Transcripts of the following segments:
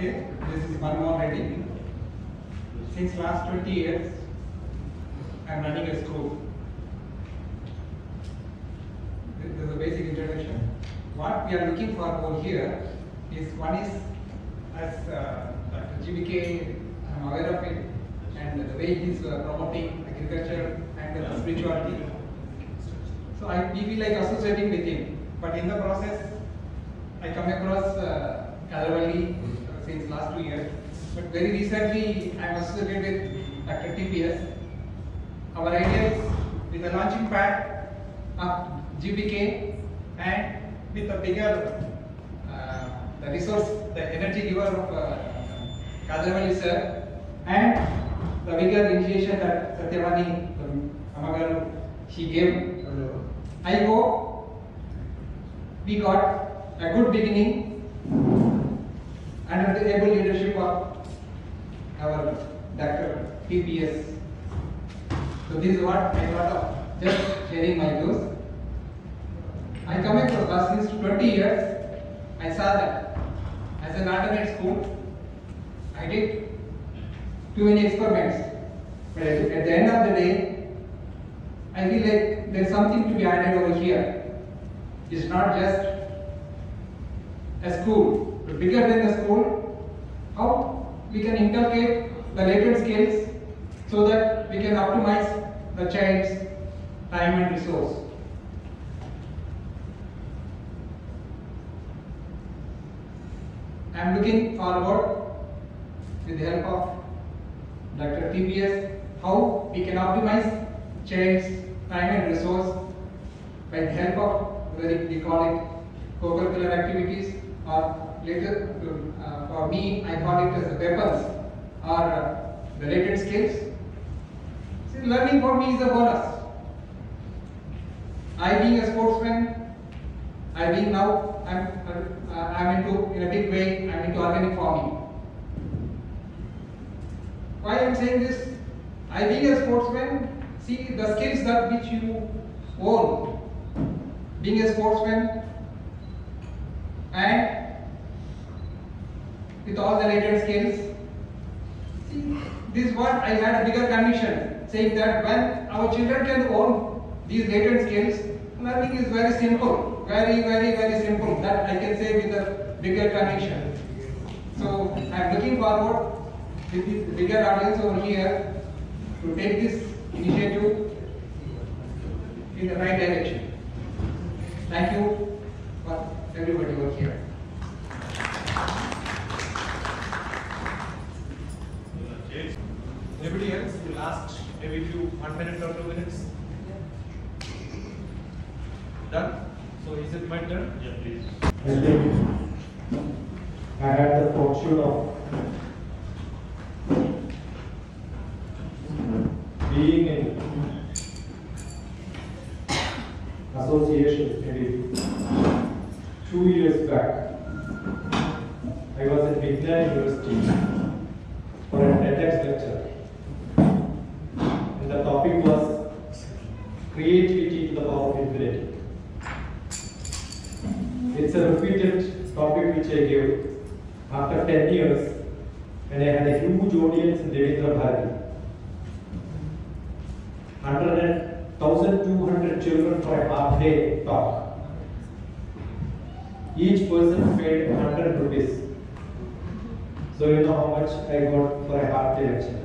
Namaste. This is Manmohan Reddy. Since last 20 years, I am running a school. This is a basic introduction. What we are looking for over here is one is as Dr. GBK, I am aware of it, and the way he is promoting agriculture and spirituality. So we feel like associating with him, but in the process, I come across Kalavalli since last 2 years, but very recently I am associated with Dr. TPS. Our idea is with the launching pad of GBK and with a bigger the resource, the energy giver of Kalavalli sir, and the bigger initiation that Satyavani Amagaru she gave. I hope we got a good beginning under the able leadership of our Dr. TPS. So this is what I thought of just sharing my views. I come across since 20 years, I saw that as an alternate school, I did too many experiments. But at the end of the day, I feel like there's something to be added over here. It's not just a school, but bigger than the school, how we can inculcate the latent skills so that we can optimize the child's time and resource. I am looking forward with the help of Dr. TPS how we can optimize child's time and resource by the help of whether we call it co-curricular activities or later for me I call it as the weapons or the latent skills. See, learning for me is a bonus. I being a sportsman, I being now I'm into in a big way I'm into organic farming. Why I am saying this? I being a sportsman, see the skills that which you own. Being a sportsman and with all the latent skills, see, this is what I had a bigger conviction, saying that when our children can own these latent skills, learning is very simple, very simple. That I can say with a bigger conviction. So I am looking forward with this bigger audience over here to take this initiative in the right direction. Thank you for everybody over here. Anybody else? The last maybe 1 minute or 2 minutes. Done? So is it my turn? Yeah, please. I had the fortune of being in association maybe 2 years back. I was at Vignan University for an TEDx lecture. And the topic was creativity to the power of infinity. It's a repeated topic which I gave after 10 years when I had a huge audience in Devendra Bharati. 1,200 children for a half-day talk. Each person paid 100 rupees. So you know how much I got for a half-day lecture.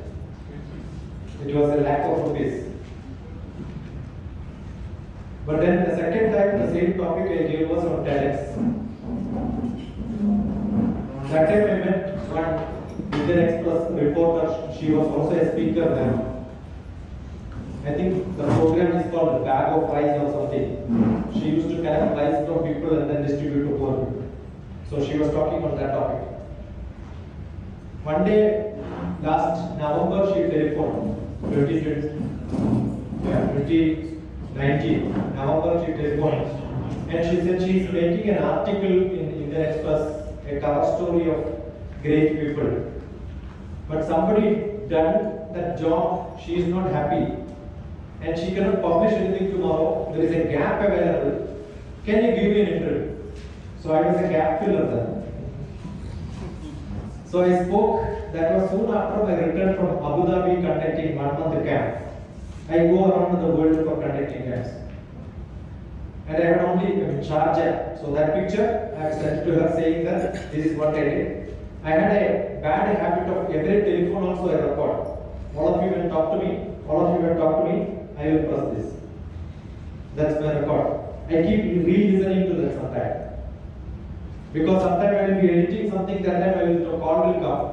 It was a lakh of rupees. But then the second time the same topic I gave was on TEDx. That time I met one Indian Express reporter. She was also a speaker then. I think the program is called Bag of Rice or something. She used to collect rice from people and then distribute to poor people. So she was talking on that topic. One day, last November, she telephoned. 2019, November, she telephoned. And she said she is making an article in Indian Express, a cover story of great people. But somebody done that job, she is not happy. And she cannot publish anything tomorrow. There is a gap available. Can you give me an interview? So I was a gap filler then. So So I spoke, that was soon after my return from Abu Dhabi conducting 1 month camp. I go around the world for conducting camps. And I had only Sharjah. So that picture I have sent to her saying that this is what I did. I had a bad habit of every telephone also I record. All of you will talk to me, I will press this. That's my record. I keep re-listening to that sometimes. Because sometimes I will be editing something, that time the call will come.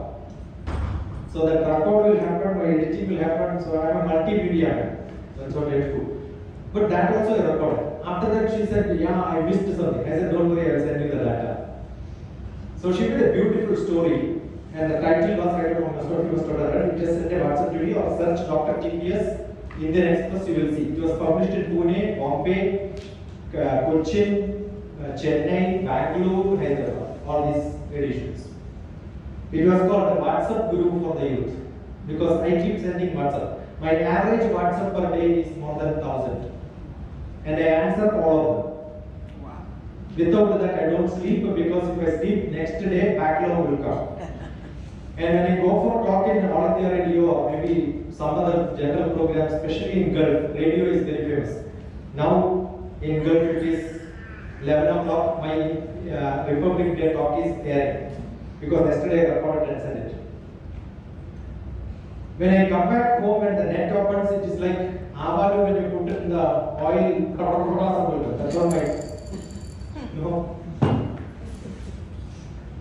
So that record will happen, my editing will happen, so I am a multimedia man. That's what I do. But that also I recorded. After that she said, yeah, I missed something. I said, don't worry, I will send you the data. So she made a beautiful story, and the title was, I don't know, must have told her, you just send a WhatsApp to me or search Dr. TPS Indian Express, you will see. It was published in Pune, Bombay, Cochin, Chennai, Bangalore, Hyderabad, all these editions. It was called the WhatsApp Guru for the youth, because I keep sending WhatsApp. My average WhatsApp per day is more than 1,000, and I answer all of them. Without that, I don't sleep, because if I sleep, next day backlog will come. And when I go for talk in All India Radio or maybe some other general program, especially in Gulf, radio is very famous. Now in Gulf it is 11 o'clock, my Republic Day talk is airing, because yesterday I recorded and sent it. When I come back home and the net opens, it is like avalu when you put it in the oil, that's all my,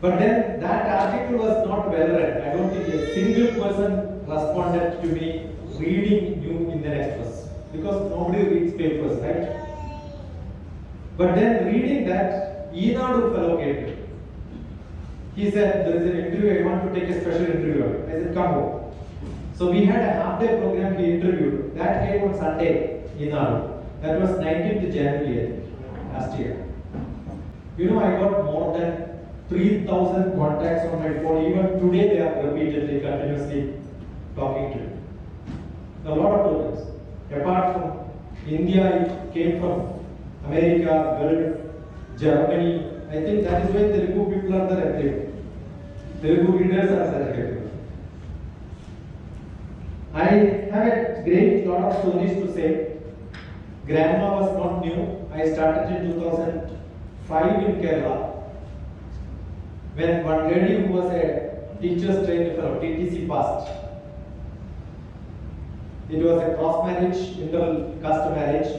But then that article was not well read. I don't think a single person responded to me reading New Indian Express, because nobody reads papers, right? But then reading that, Eenadu fellow came to me. He said, there is an interview, I want to take a special interview. I said, come home. So we had a half-day program, he interviewed. That came on Sunday, Eenadu. That was 19th January last year. You know, I got more than 3,000 contacts on my phone. Even today they are repeatedly, continuously talking to me. A lot of programs. Apart from India, it came from America, Gulf, Germany. I think that is why Telugu people are there everywhere. Telugu readers are there everywhere. I have a great lot of stories to say. Grandma was not new. I started in 2005 in Kerala. When one lady who was a teacher's trained fellow, TTC, passed. It was a cross marriage, inter-caste marriage.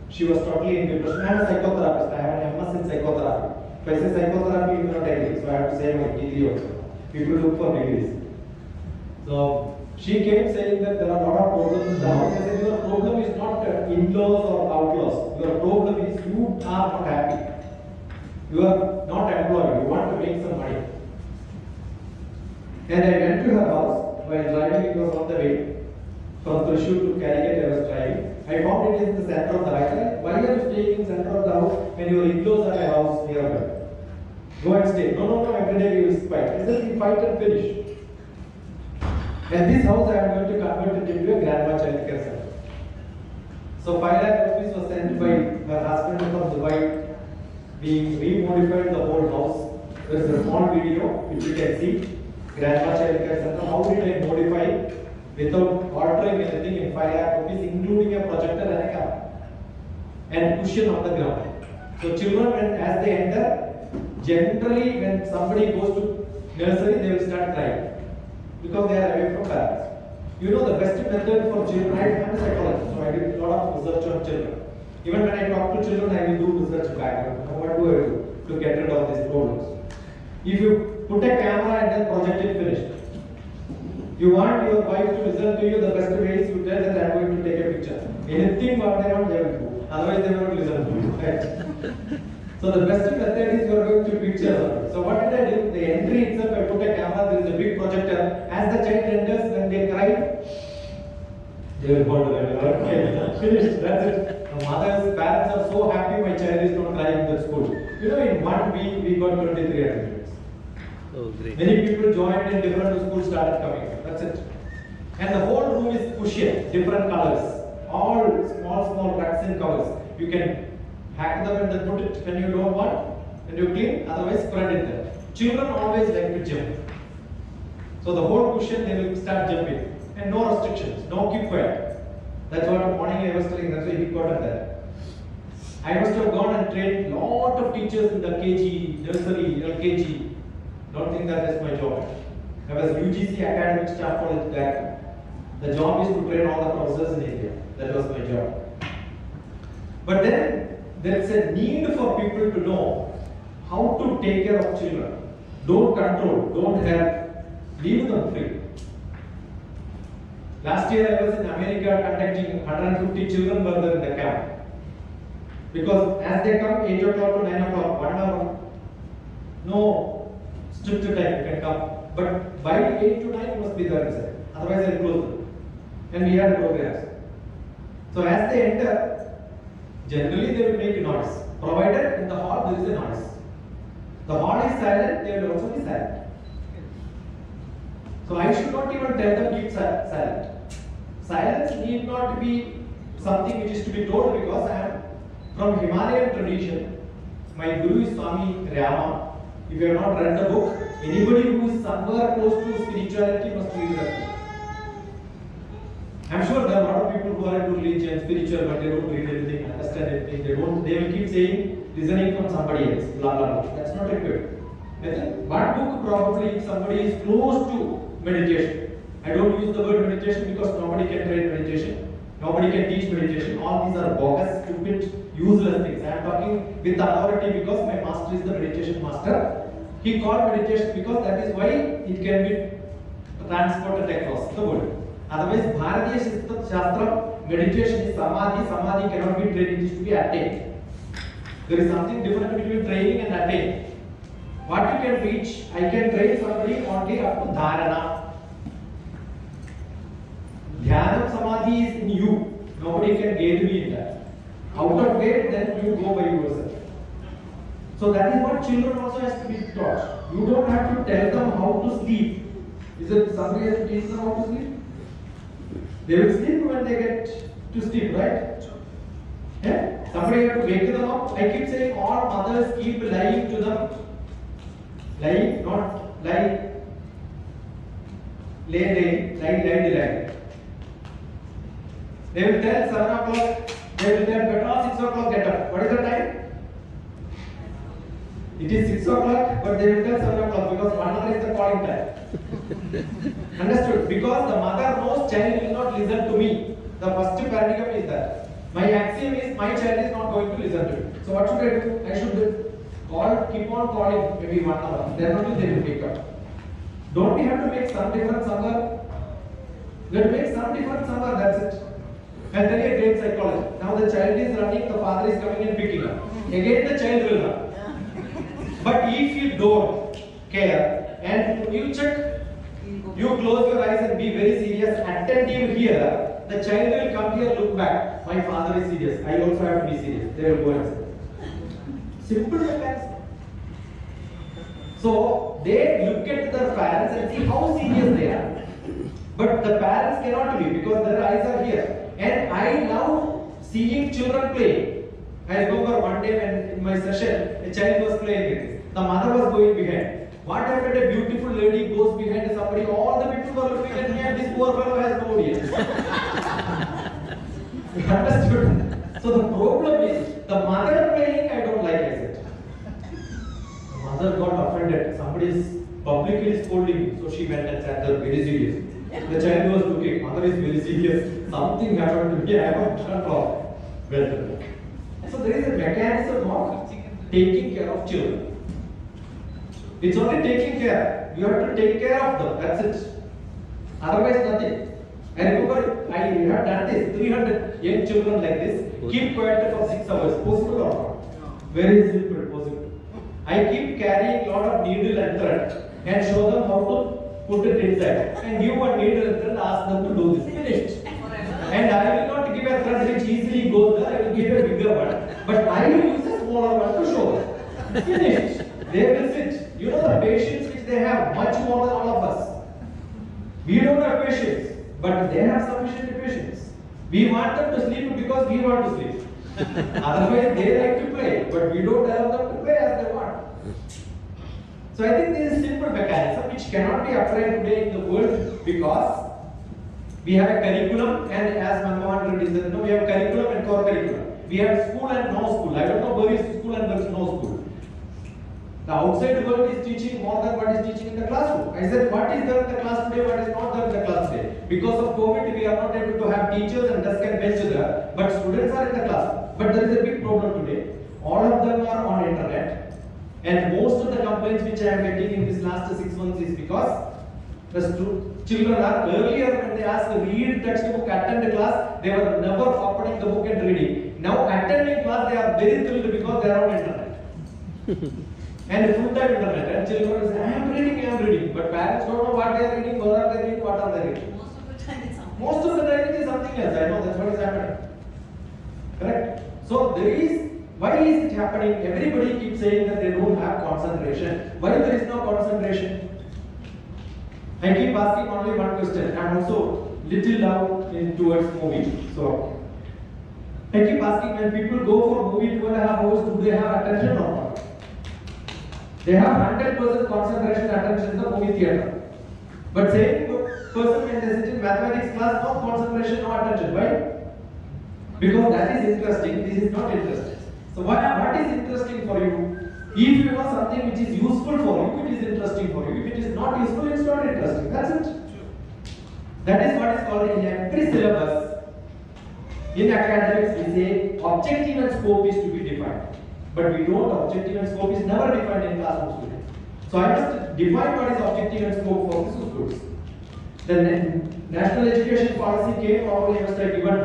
She was totally in depression. I am a psychotherapist. I have an MS in psychotherapy. If I say psychotherapy, you cannot agree. So I have to say my degree also. People look for degrees. So she came saying that there are a lot of problems in the house. I said, your problem is not in-laws or outlaws. Your problem is you are not happy. You are not employed. You want to make some money. And I went to her house while driving. It was on the way from Thrissur to Calicut. I was driving. I found it in the center of the house. Why are you staying in the center of the house when your in-laws are a house nearby? Go and stay. No, every day we will fight. I said, we fight and finish. And this house I am going to convert it into a grandma child care center. So 5 lakh rupees was sent by her husband from Dubai. We remodified the whole house. There is a small video which you can see. Grandma child care center. How did I modify without altering anything in 5 lakh rupees, including a projector and a camera and cushion on the ground. So children, as they enter, generally when somebody goes to nursery, they will start crying because they are away from parents. You know the best method for children. I am a psychologist, so I did a lot of research on children. Even when I talk to children, I will do research back. What do I do to get rid of these problems? If you put a camera and then project it finished. You want your wife to listen to you, the best way is you tell that I am going to take a picture. Anything what they want, they will do. Otherwise, they won't listen to you. Right? So the best method is you are going to picture. So what did I do? The entry itself, I put a camera, there is a big projector. As the child enters, when they cry, they will go to them. Okay, finished. That's it. The mothers, parents are so happy my child is not crying in the school. You know, in 1 week we got 23 attendance. Oh, great. Many people joined in different schools, started coming. That's it. And the whole room is cushion, different colors. All small cracks in covers. You can hack them and then put it when you don't want, and you clean, otherwise spread it there. Children always like to jump. So the whole cushion they will start jumping. And no restrictions, no keep quiet. That's what morning I was telling, that's why he got at that. I must have gone and trained lot of teachers in the KG, nursery, LKG. Don't think that is my job. I was UGC academic staff college director. The job is to train all the professors in India. That was my job. But then there is a need for people to know how to take care of children. Don't control, don't help, leave them free. Last year I was in America conducting 150 children were there in the camp. Because as they come 8 o'clock to 9 o'clock, 1 hour, no strict time you can come. But by 8 to 9 you must be there inside. Otherwise I close them. And we had programs. So as they enter, generally they will make noise. Provided in the hall there is a noise. The hall is silent, they will also be silent. So I should not even tell them keep silent. Silence need not be something which is to be told because I am from Himalayan tradition. My guru is Swami Rama. If you have not read the book, anybody who is somewhere close to spirituality must read that book. I am sure there are a lot of people who are into religion, spiritual, but they don't read anything, understand anything. They will keep saying, listening from somebody else, blah blah blah. That's not required. I think one book probably if somebody is close to meditation. I don't use the word meditation because nobody can train meditation. Nobody can teach meditation. All these are bogus, stupid, useless things. I am talking with authority because my master is the meditation master. He called meditation because that is why it can be transported across the world. Otherwise, Bharatiya Shastra, meditation is samadhi. Samadhi cannot be trained, it is to be attained. There is something different between training and attaining. What you can reach, I can train somebody only up to dharana. Dhyana Samadhi is in you. Nobody can gain me in that. Out of gate, then you go by yourself. So that is what children also has to be taught. You don't have to tell them how to sleep. Is it somebody has to teach them how to sleep? They will sleep when they get to sleep, right? Yeah? Somebody has to wake them up. I keep saying all mothers keep lying to them. Lying, not lie. Lie. They will tell 7 o'clock, they will tell better 6 o'clock get up. What is the time? It is 6 o'clock, but they will tell 7 o'clock because 1 hour is the calling time. Understood? Because the mother knows child will not listen to me. The first paradigm is that. My axiom is my child is not going to listen to me. So what should I do? I should keep on calling maybe 1 hour. Then only they will pick up. Don't we have to make some difference somewhere? Let's make some difference somewhere, that's it. And then a great psychology. Now the child is running, the father is coming and picking up. Again the child will run. But if you don't care and you check, you close your eyes and be very serious, attentive here, the child will come here, look back. My father is serious. I also have to be serious. They will go and say. Simple mechanism. So they look at their parents and see how serious they are. But the parents cannot be because their eyes are here. And I love seeing children play. I remember one day when in my session, a child was playing with this. The mother was going behind. What happened? A beautiful lady goes behind somebody. All the people were looking at me and this poor fellow has no audience. You understood? So the problem is, the mother playing, I don't like, I said. The mother got offended. Somebody is publicly scolding me. So she went and sat there very serious. The child was looking, mother is very serious. Something happened to me, I have turned off. Well, so there is a mechanism of taking care of children. It's only taking care. You have to take care of them. That's it. Otherwise, nothing. I remember I have done this. 300 young children like this. Keep quiet for 6 hours. Possible or not? Very simple. Possible. I keep carrying a lot of needle and thread and show them how to put it inside. And give one needle and thread. Ask them to do this. Finished. And I will not give a thread which easily goes there. I will give a bigger one. But I will use a smaller one to show them. Finished. They will sit. You know the patience which they have, much more than all of us. We don't have patience, but they have sufficient patience. We want them to sleep because we want to sleep. Otherwise, they like to play, but we don't allow them to play as they want. So I think this is simple mechanism which cannot be applied today in the world because we have a curriculum, and as Manmohan Reddy said, we have curriculum and core curriculum. We have school and no school. I don't know where is school and where is no school. The outside world is teaching more than what is teaching in the classroom. I said, what is there in the class today, what is not there in the class today? Because of COVID, we are not able to have teachers and desk and bench there, but students are in the class. But there is a big problem today. All of them are on internet, and most of the complaints which I am getting in this last 6 months is because the children are earlier when they asked to read textbook, attend the class, they were never opening the book and reading. Now attending class, they are very thrilled because they are on internet. And full-time internet, and children say, I am reading, but parents don't know what they are reading, where are they reading, what are they reading. Most of the time it is something else. I know that's what is happening. Correct? So there is, why is it happening? Everybody keeps saying that they don't have concentration. Why there is no concentration? I keep asking only one question. I am also little loud towards movie. So I keep asking, when people go for movie 2.5 hours, do they have attention or not? They have 100% concentration attention in the movie theater. But same person when they sit in mathematics class, no concentration, no attention. Why? Because that is interesting, this is not interesting. So what is interesting for you? If you know something which is useful for you, it is interesting for you. If it is not useful, it is not interesting. That's it. That is what is called in every syllabus. In academics, we say objective and scope is to be defined. But we don't, objective and scope is never defined in classroom students. So I must define what is objective and scope for the schools. The National Education Policy came, probably I must have given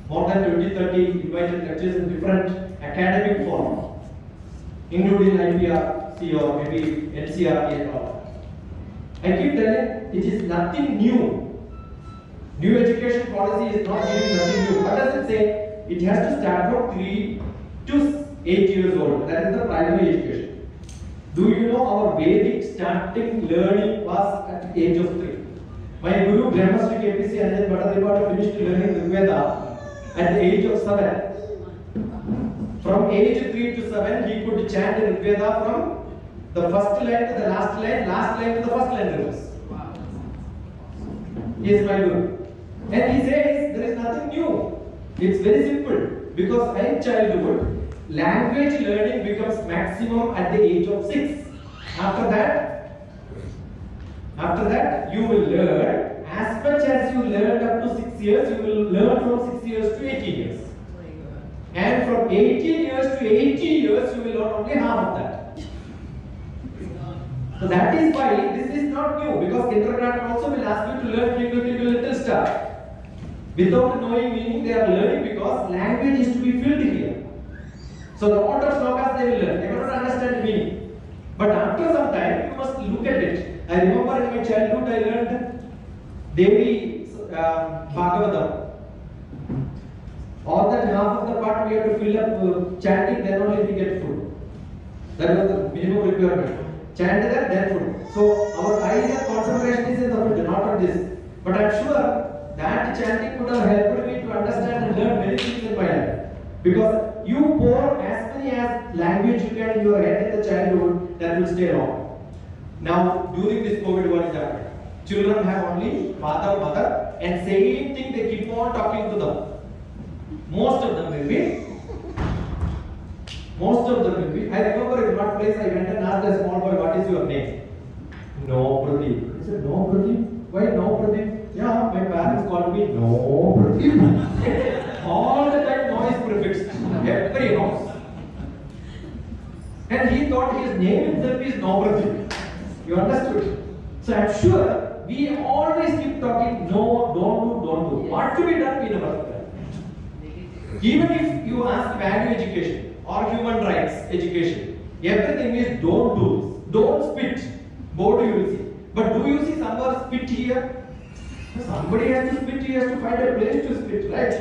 more than 20-30 invited lectures in different academic forms, including IPRC or maybe NCRT and all. I keep telling it is nothing new. New education policy is not giving nothing new. What does it say? It has to start from 3 to 8 years old. That is the primary education. Do you know our Vedic starting learning was at the age of 3? My Guru Brahmasri KPC Anjan Bhattacharya finished learning Rigveda at the age of 7. From age 3 to 7, he could chant Rigveda from the first line to the last line to the first line reverse. He is my Guru. And he says there is nothing new. It's very simple. Because in childhood, language learning becomes maximum at the age of 6. After that, you will learn as much as you learned up to 6 years, you will learn from 6 years to 18 years. And from 18 years to 80 years, you will learn only half of that. So that is why this is not new, because kindergarten also will ask you to learn Twinkle Twinkle Little Star. Without knowing meaning, they are learning because language is to be filled here. So the amount of slokas they will learn, they will not understand meaning. But after some time, you must look at it. I remember in my childhood, I learned Devi Bhagavatam. All that half of the part we have to fill up chanting, then only we get food. That was the minimum requirement. Chant there, then food. So our eyes and concentration is in the food, not on this. But I am sure that chanting would have helped me to understand and learn many things in my life. Because you pour as many as language you can in your head in the childhood, that will stay long. Now, during this COVID, what is happening? Children have only father, mother, and same thing they keep on talking to them. Most of them will be. I remember in one place I went and asked a small boy, what is your name? No Pradeep. He said, no Pradeep? Why no Pradeep? Yeah, my parents called me no Pradeep. All the time no is prefixed. Every house. And he thought his name itself is no Pradeep. You understood? So I am sure we always keep talking no, don't do. What to be done, we never do. Even if you ask value education or human rights education, everything is don't do this. Don't spit. Board you will see. But do you see somewhere spit here? Somebody has to spit, he has to find a place to spit, right?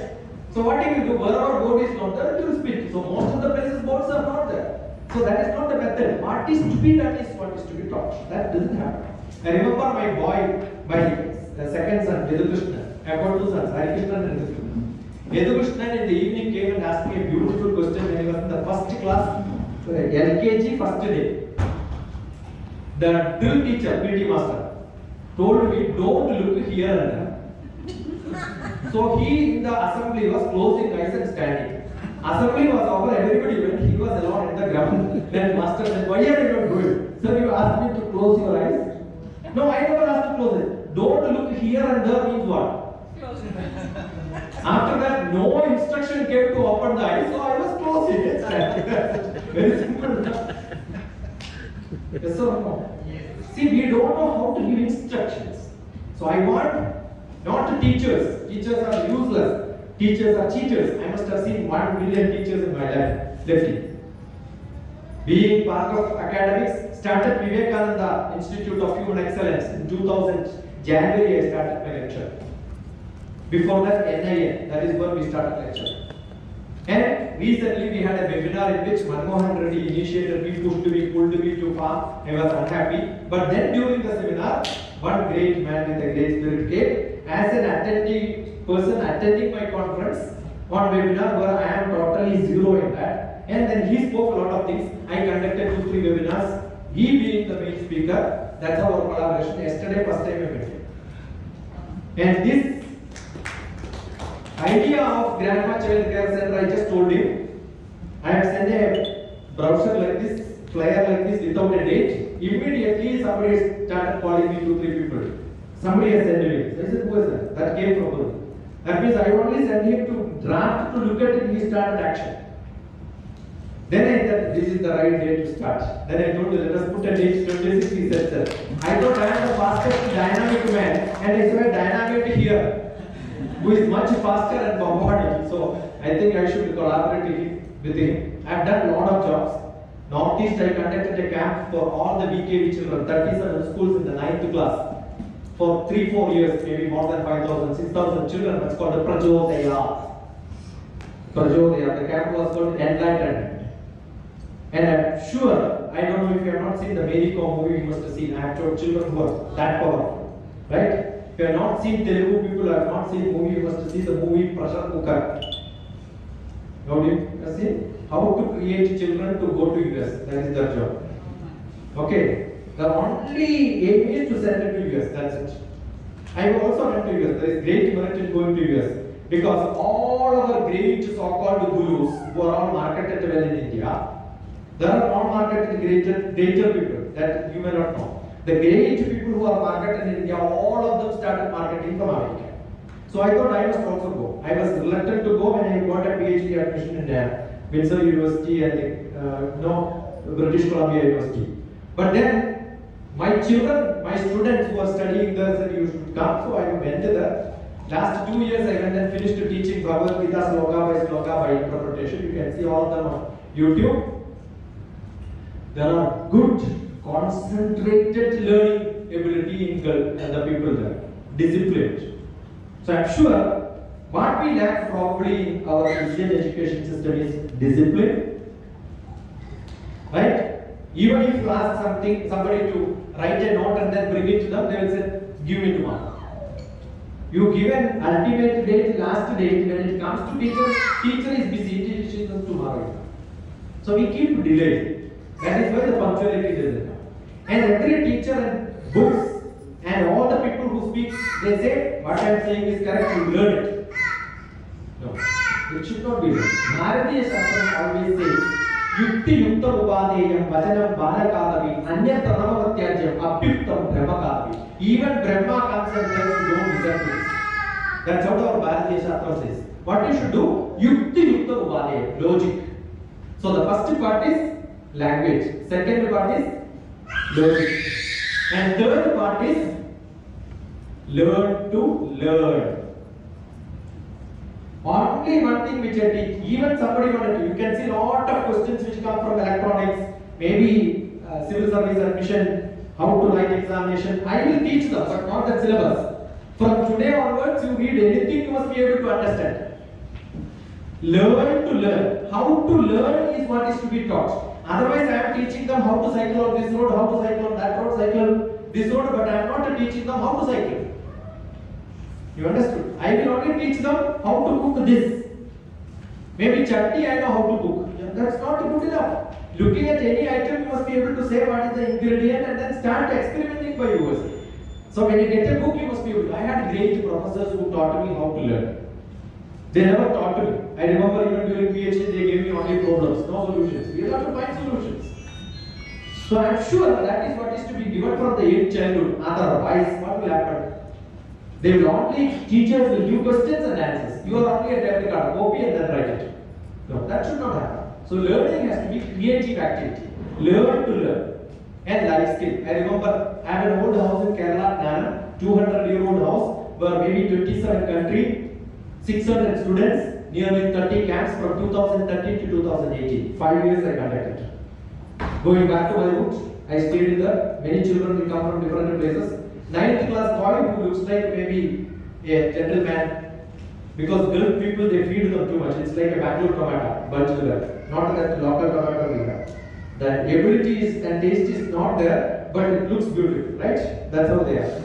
So what he will do? Wherever board is not there, he will spit. So most of the places boards are not there. So that is not the method. What is to be done is what is to be taught. That doesn't happen. I remember my boy, my second son, Yadhukrishna. I have got 2 sons, Harikrishna and Yadhukrishna. Yadhukrishna in the evening came and asked me a beautiful question when he was in the first class, LKG first day. The drill teacher, PT master, told me don't look here and there. So he in the assembly was closing eyes and standing. Assembly was over, everybody went, he was alone in the ground. Then master said, why are you not doing? Sir, you asked me to close your eyes. No, I never asked to close it. Don't look here and there means what? After that, no instruction came to open the eyes, so I was closing it. Very simple. Yes or no? See, we don't know how to give instructions. So I want not teachers. Teachers are useless. Teachers are cheaters. I must have seen 1 million teachers in my life. Lefty. Being part of academics, started Vivekananda Institute of Human Excellence in 2000. January I started my lecture. Before that, NIN, that is when we started lecture. And recently we had a webinar in which Manmohan Reddy initiated me, pushed me, pulled me to farm. I was unhappy. But then during the seminar, one great man with a great spirit came as an attending person attending my conference on webinar where I am totally zero in that. And then he spoke a lot of things. I conducted 2-3 webinars. He being the main speaker. That's our collaboration. Yesterday, first time I met him. And this idea of Grandma Child Care Center, I just told him, I have sent a brochure like this, flyer like this without a date. Immediately somebody started calling me 2-3 people. Somebody has sent me. I said, who is that? That came from Guru. That means I only sent him to draft to look at it, he started action. Then I said, this is the right day to start. Then I told you, let us put a date 26, he said, sir. I thought I am the fastest dynamic man, and I saw a dynamic here, who is much faster and bombarding. So I think I should collaborate with him. I have done a lot of jobs. Northeast, I conducted a camp for all the BKV children, 37 schools in the 9th class. For 3-4 years, maybe more than 5,000, 6,000 children. That's called the Prajodaya. Prajodaya. The camp was called Enlightenment. And I'm sure, I don't know if you have not seen the Mary Kom movie, you must have seen. I have told children who are that powerful. Right? If you have not seen Telugu people, have not seen the movie, you must have seen the movie Pressure Cooker. Now you have seen how to create children to go to US. That is their job. Okay. The only aim is to send it to US. That's it. I have also went to US. There is great merit in going to US. Because all our great so-called gurus who are all marketed well in India, there are non-marketed greater people that you may not know. The great people who are marketed in India, all of them started marketing from America. So I thought I must also go. I was reluctant to go when I got a PhD admission in Windsor University and British Columbia University. But then my children, my students who are studying there said you should come, so I went there. Last 2 years I went and finished teaching Bhagavad Gita sloka by interpretation. You can see all of them on YouTube. There are good, concentrated learning ability in the people there, disciplined. So I'm sure what we lack probably in our Indian education system is discipline, right? Even if you ask somebody to write a note and then bring it to them, they will say, give me tomorrow. You give an ultimate date, last date, when it comes to teacher is busy, teacher is tomorrow. So we keep delaying. That is why the punctuality doesn't come. And every teacher and books and all the people who speak, they say, what I am saying is correct, you learn it. No, it should not be learned. Bharatiya Shastra always says, Yukti Yukta Ubadeyam Vajanam Balakadavi Anya Pranavatyajam Apyuktam Brahmakadavi. Even Brahma comes and says you don't listen to this. That's what our Bharatiya Shastra says. What you should do? Yukti Yukta Ubadeyam, logic. So the first part is language. Second part is logic. And third part is learn to learn. Only one thing which I teach, even somebody wanted to, you can see a lot of questions which come from electronics, maybe civil service admission, how to write examination. I will teach them, but not that syllabus. From today onwards, you read anything, you must be able to understand. Learn to learn. How to learn is what is to be taught. Otherwise, I am teaching them how to cycle on this road, how to cycle on that road, cycle this road, but I am not teaching them how to cycle. You understood? I will only teach them how to cook this. Maybe chutney I know how to cook. Yeah. that's not good enough. Looking at any item, you must be able to say what is the ingredient and then start experimenting by yourself. So when you get a book, you must be able to. I had great professors who taught me how to learn. They never taught me. I remember even during PhD, they gave me only problems, no solutions. We have to find solutions. So I'm sure that is what is to be given from the young childhood. Otherwise, what will happen? They will only, teachers will give questions and answers. You are only a table card, copy and then write it. No, that should not happen. So learning has to be creative activity. Learn to learn. And life skill. I remember I have an old house in Kerala, Nana, 200-year-old house, where maybe 27 countries, 600 students, nearly 30 camps from 2013 to 2018. 5 years I conducted. Going back to my roots, I stayed in there. Many children will come from different places. 9th class boy who looks like maybe a gentleman, because Gulf people they feed them too much. It's like a Bangalore tomato, but not that local tomato we have. The ability is and taste is not there, but it looks beautiful, right? That's how they are.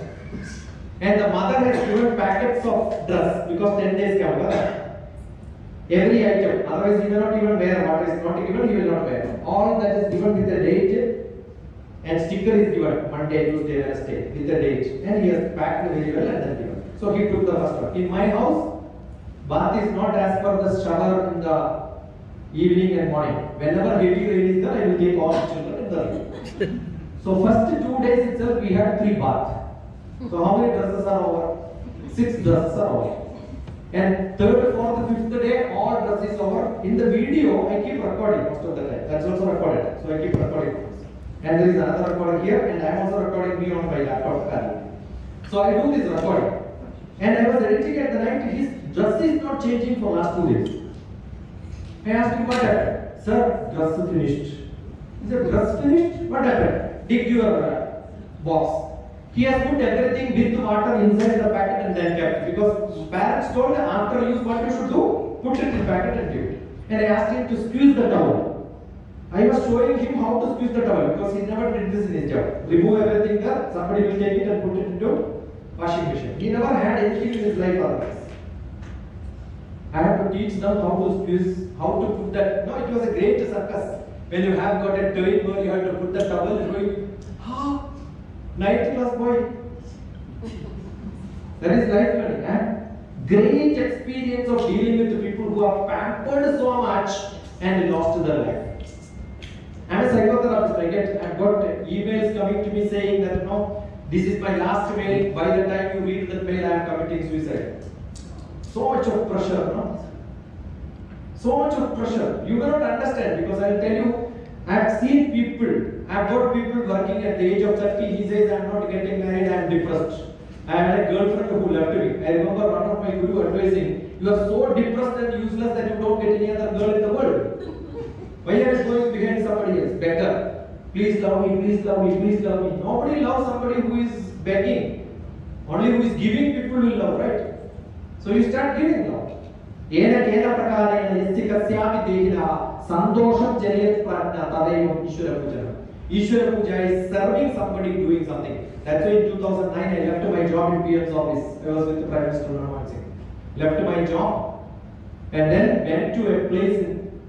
And the mother has given packets of dress because 10 days come. Every item, otherwise he may not even wear what is not given, he will not wear. All that is given with the date and sticker is given Monday, Tuesday, Wednesday with the date, and he has packed very well and then given. So he took the first one. In my house, bath is not as per the shower in the evening and morning. Whenever heavy rain is there, I will take all the children in the room. So first 2 days itself we had 3 baths. So how many dresses are over? 6 dresses are over. And 3rd, 4th, 5th day, all dresses over. In the video, I keep recording most of the time. That's also recorded. So I keep recording. And there is another recorder here, and I am also recording me on my laptop panel. So I do this recording. And I was editing at the night, his dress is not changing for last 2 days. I asked him what happened. Sir, dress is finished. He said, dress finished? What happened? Dig your box. He has put everything with water inside the packet and then kept it. Because parents told him after use what you should do, put it in packet and give it. And I asked him to squeeze the towel. I was showing him how to squeeze the towel because he never did this in his job. Remove everything there, somebody will take it and put it into washing machine. He never had anything in his life otherwise. I had to teach them how to squeeze, how to put that. No, it was a great circus. When you have got a toy where you have to put the towel and going, 9th class boy. That is life learning. Great experience of dealing with the people who are pampered so much and lost their life. I'm a psychotherapist. I've got emails coming to me saying that no, this is my last mail. By the time you read that mail, I am committing suicide. So much of pressure, no? So much of pressure. You cannot understand because I'll tell you, I've seen people. I've got people working at the age of 30. He says, I'm not getting married, I'm depressed. I had a girlfriend who left me. I remember one of my guru advising, you are so depressed and useless that you don't get any other girl in the world. Why are you going behind somebody else? Beggar. Please love me, please love me, please love me. Nobody loves somebody who is begging. Only who is giving people will love, right? So you start giving love. Yena kena prakarena yastikasyami dehina sandosham janayat prajna tadaivam Ishwara Puja. Ishwara Puja is serving somebody doing something. That's why in 2009 I left my job in PM's office. I was with the Prime Minister Manmohan Singh. Left my job and then went to a place in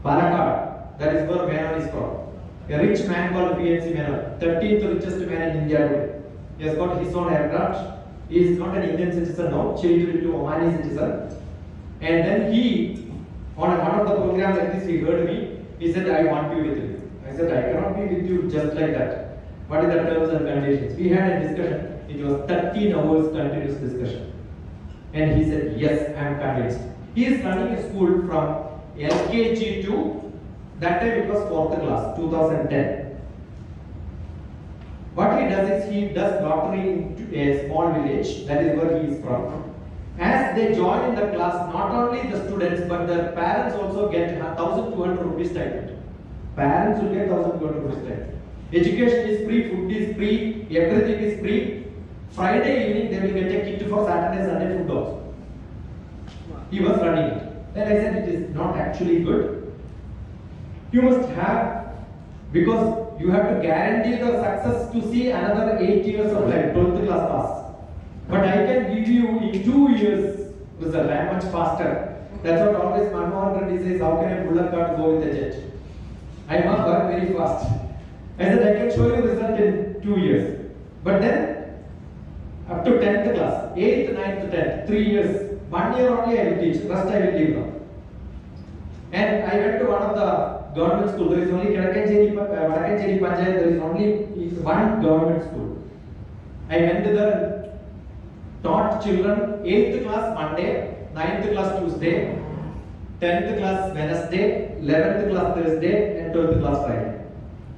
Palakkad. That is where Menon is called. A rich man called PNC Menon. 13th richest man in India today. He has got his own aircraft. He is not an Indian citizen now, changed into Omani citizen. And then he, on one of the programs like this, he heard me. He said, I want to be with you. I said, I cannot be with you just like that. What is the terms and conditions? We had a discussion. It was 13 hours continuous discussion. And he said, yes, I am convinced. He is running a school from LKG to, that time it was 4th class, 2010. What he does is, he does lottery in a small village, that is where he is from. As they join in the class, not only the students, but their parents also get 1,200 rupees stipend. Parents will get 1,200 rupees stipend. Education is free, food is free, everything is free. Friday evening they will get a kit for Saturday, Sunday food also. He was running it. Then I said, it is not actually good. You must have, because you have to guarantee the success to see another 8 years of life, 12th class pass. But I can give you in 2 years result. I am much faster. That's what always Manmohan Reddy says, how can a bullock cart go with a jet? I must work very fast. I said, I can show you result in 2 years. But then, up to 10th class, 8th, 9th, 10th, 3 years, 1 year only I will teach, rest I will leave now. And I went to one of the government schools. There is only Vadakkancheri Panchayat, there is only one government school. I went there, taught children 8th class Monday, 9th class Tuesday, 10th class Wednesday, 11th class Thursday, and 12th class Friday.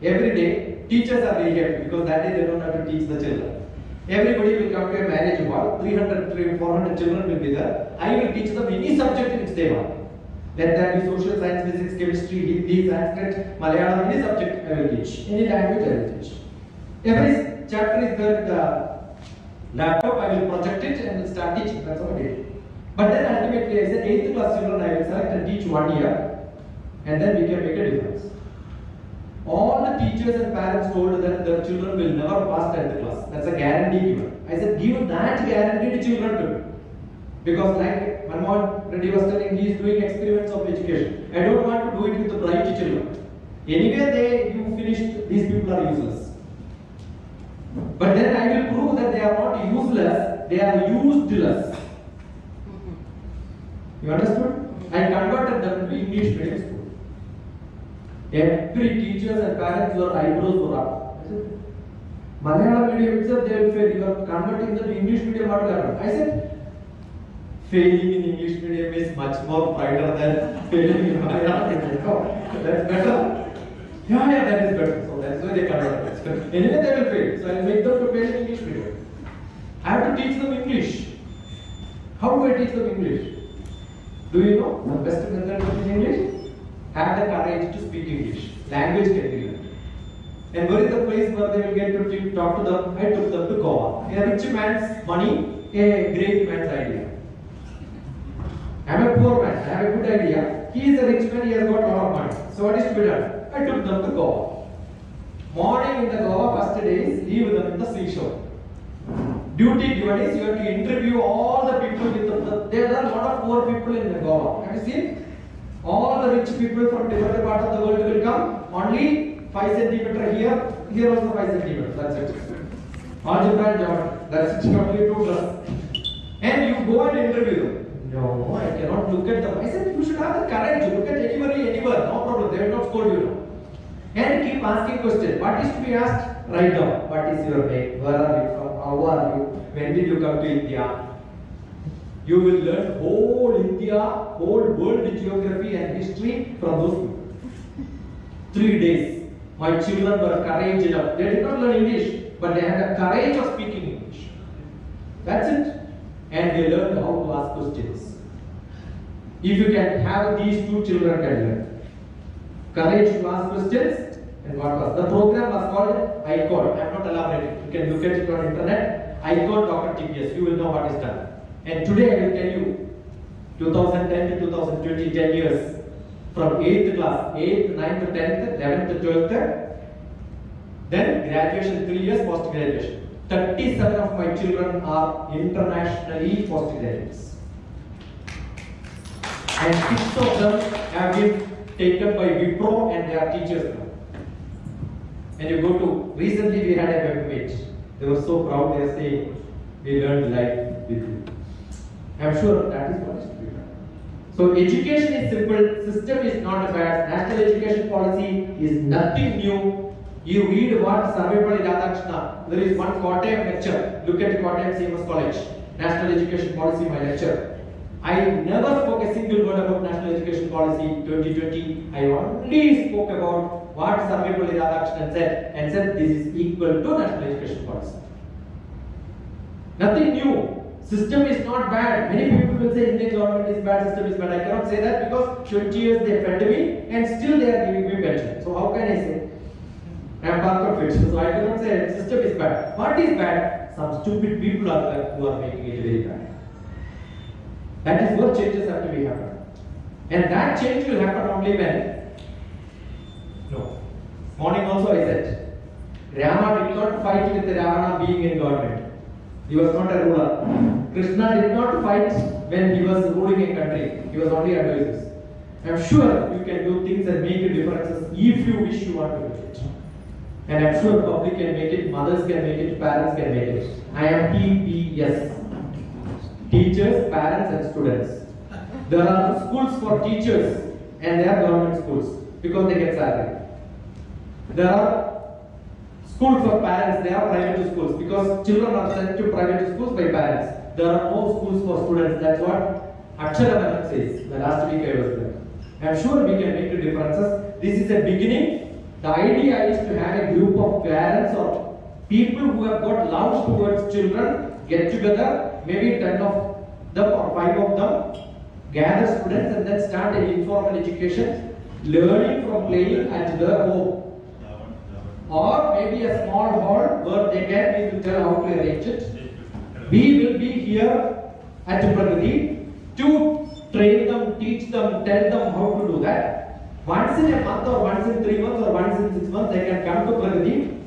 Every day, teachers are very happy because that day they don't have to teach the children. Everybody will come to a marriage hall, 300, 400 children will be there. I will teach them any subject in which they want. Let that be social science, physics, chemistry, Hindi, Sanskrit, Malayalam, any subject I will teach. Any language I will teach. Every chapter is there with the laptop, I will project it and will start teaching. That's what I did. But then ultimately I said 8th class children I will select and teach 1 year and then we can make a difference. All the teachers and parents told that their children will never pass 10th class. That's a guarantee given. I said give that guarantee to children to me. Because like Manmohan Reddy was telling, he is doing experiments of education. I don't want to do it with the bright children. Anyway, you finished, these people are useless. But then I will prove that they are not useless, they are useless. You understood? I converted them to English medium school. Every teachers and parents were eyebrows were up. I said, Malayalam medium itself they will fail. You are converting them to English medium, what will happen? I said, failing in English medium is much more brighter than failing in Malayalam medium. No, that's better. Yeah, that is better. So that's why they convert. Anyway, they will fail. So I will make them to fail in English medium. I have to teach them English. How do I teach them English? Do you know the best method to teach English? Have the courage to speak English. Language can be learned. And where is the place where they will get to talk to them? I took them to Goa. A rich man's money, a great man's idea. I am a poor man, I have a good idea. He is a rich man, he has got a lot of money. So what is to be done? I took them to Goa. Morning in the Goa, first day is leave them in the seashore. Duty given is you have to interview all the people with there are a lot of poor people in Goa. Have you seen? All the rich people from different parts of the world will come. Only 5 centimeter here also 5 centimeters. That's it. Algebra and geometry. That's it. Only 2 plus. And you go and interview them. No, I cannot look at them. I said you should have the courage. Look at anybody, anywhere. No problem. They will not scold you. And keep asking questions. What is to be asked? Write down. What is your name? Where are you from? How are you? When did you come to India? You will learn whole India, whole world geography and history from those people. 3 days. My children were courage enough. They did not learn English, but they had the courage of speaking English. That's it. And they learned how to ask questions. If you can have these 2 children can learn. Courage to ask questions and what was. The program was called ICOD. I am not elaborating. You can look at it on internet. ICOD.TPS. You will know what is done. And today I will tell you, 2010 to 2020, 10 years, from 8th class, 8th, 9th, 10th, 11th, 12th, then graduation, 3 years, post-graduation. 37 of my children are internationally postgraduates. And 6 of them have been taken by Wipro and they are teachers now. And you go to, recently we had a web page. They were so proud, they are saying, we learned life with you. I am sure that is what is to be done. So education is simple, system is not bad, national education policy is nothing new. You read what Sarvepalli Radhakrishna, there is one Kottayam lecture, look at Kottayam CMS College, national education policy, my lecture. I never spoke a single word about national education policy 2020, I only spoke about what Sarvepalli Radhakrishna said and said this is equal to national education policy. Nothing new. System is not bad. Many people will say Indian government is bad, system is bad. I cannot say that because 20 years they fed me and still they are giving me pension. So how can I say? I am part of it. So I cannot say system is bad. What is bad? Some stupid people are there who are making it very bad. That is what changes have to be happen. And that change will happen only when? No. Morning also I said, Rama did not fight with Ravana being in government. He was not a ruler. Krishna did not fight when he was ruling a country. He was only advisors. I am sure you can do things and make differences if you wish you want to do it. And I am sure public can make it, mothers can make it, parents can make it. I am TPS. Teachers, parents and students. There are schools for teachers and they are government schools because they get salary. There are schools for parents, they are private schools because children are sent to private schools by parents. There are no schools for students. That's what Akshara says. The last week I was there. I am sure we can make the differences. This is a beginning. The idea is to have a group of parents or people who have got love towards children, get together, maybe 10 of them or 5 of them, gather students and then start an informal education, learning from playing at their home. Or maybe a small hall where we will tell how to arrange it. We will be here at Pragati to train them, teach them, tell them how to do that. Once in a month or once in 3 months or once in 6 months they can come to Pragati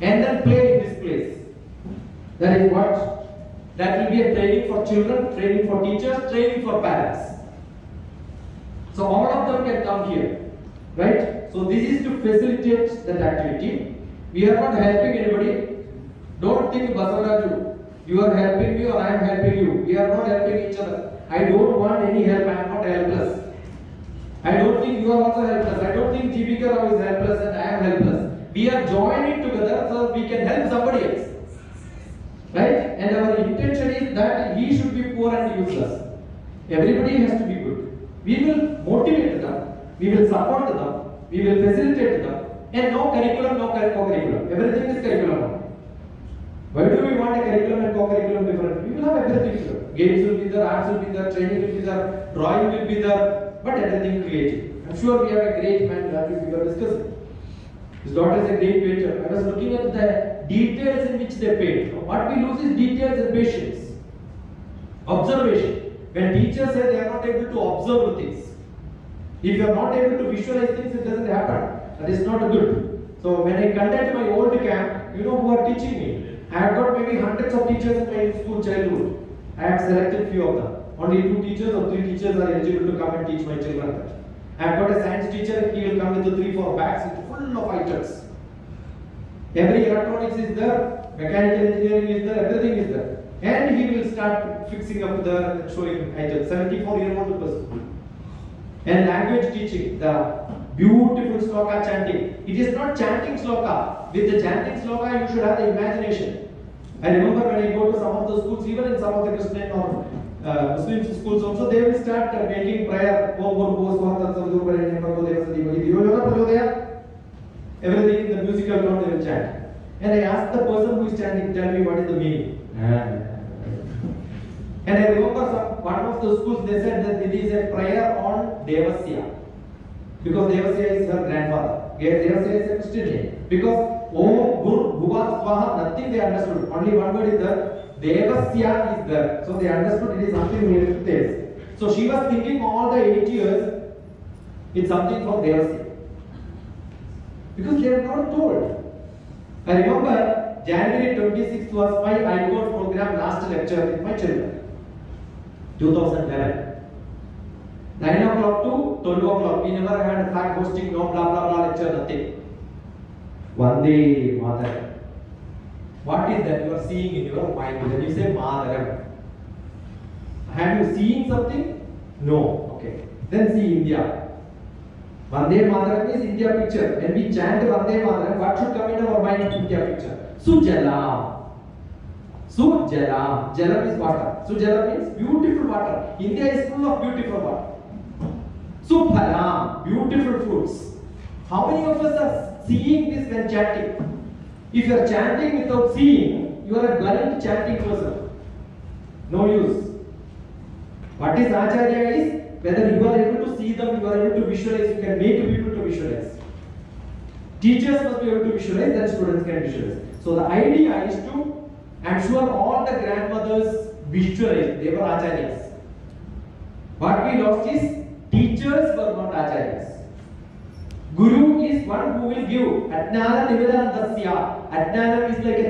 and then play in this place. That is what? That will be a training for children, training for teachers, training for parents. So all of them can come here. Right? So this is to facilitate that activity. We are not helping anybody. Don't think Basavaraju, you are helping me or I am helping you. We are not helping each other. I don't want any help. I am not helpless. I don't think you are also helpless. I don't think Jivika Rao is helpless and I am helpless. We are joining together so we can help somebody else. Right? And our intention is that he should be poor and useless. Everybody has to be good. We will motivate them. We will support them. We will facilitate them. And no curriculum, no co-curriculum. Everything is curriculum. Why do we want a curriculum and co-curriculum different? We will have everything here. Games will be there, arts will be there, training will be there, drawing will be there, but everything creative. I'm sure we have a great man that we were discussing. His daughter is a great painter. I was looking at the details in which they paint. What we lose is details and patience. Observation. When teachers say they are not able to observe things, if you are not able to visualize things, it doesn't happen. That is not good. So when I contact my old camp, you know who are teaching me? I have got maybe hundreds of teachers in my school childhood. I have selected few of them. Only 2 teachers or 3 teachers are eligible to come and teach my children. I have got a science teacher, he will come with the 3-4 bags full of items. Every electronics is there, mechanical engineering is there, everything is there. And he will start fixing up there and showing items. 74-year-old person. And language teaching, the beautiful sloka chanting. It is not chanting sloka. With the chanting sloka, you should have the imagination. I remember when I go to some of the schools, even in some of the Christian or Muslim schools also, they will start making prayer. Everything in the musical tone they will chant. And I asked the person who is chanting, tell me what is the meaning. And I remember one of the schools, they said that it is a prayer on Devasya. Because Devasya is her grandfather. Devasya is a Christian name. Because Om, Gur, Bhuva, Swaha, nothing they understood. Only one word is there. Devasya is there. So they understood it is something related to this. So she was thinking all the 8 years, it's something from Devasya. Because they are not told. I remember January 26th was my ICORE program last lecture with my children. 2011. 9 o'clock to 12 o'clock. We never had flag hosting, no blah blah blah lecture, nothing. Vande Mataram. What is that you are seeing in your mind when you say Mataram? Have you seen something? No. Okay. Then see India. Vande Mataram is India picture. When we chant Vande Mataram, what should come in our mind? India picture. Sujalam. Sujalam. Jalam is water. Sujalam means beautiful water. India is full of beautiful water. Suphalam. Beautiful fruits. How many of us are seeing this when chanting? If you are chanting without seeing, you are a blind chanting person. No use. What is Acharya is whether you are able to see them, you are able to visualize, you can make people to visualize. Teachers must be able to visualize, then students can visualize. So the idea is to, I'm sure all the grandmothers visualize, they were Acharyas. What we lost is, teachers were not Acharyas. Guru is one who will give. Adnana Nivedana Dasya. Adnana is like a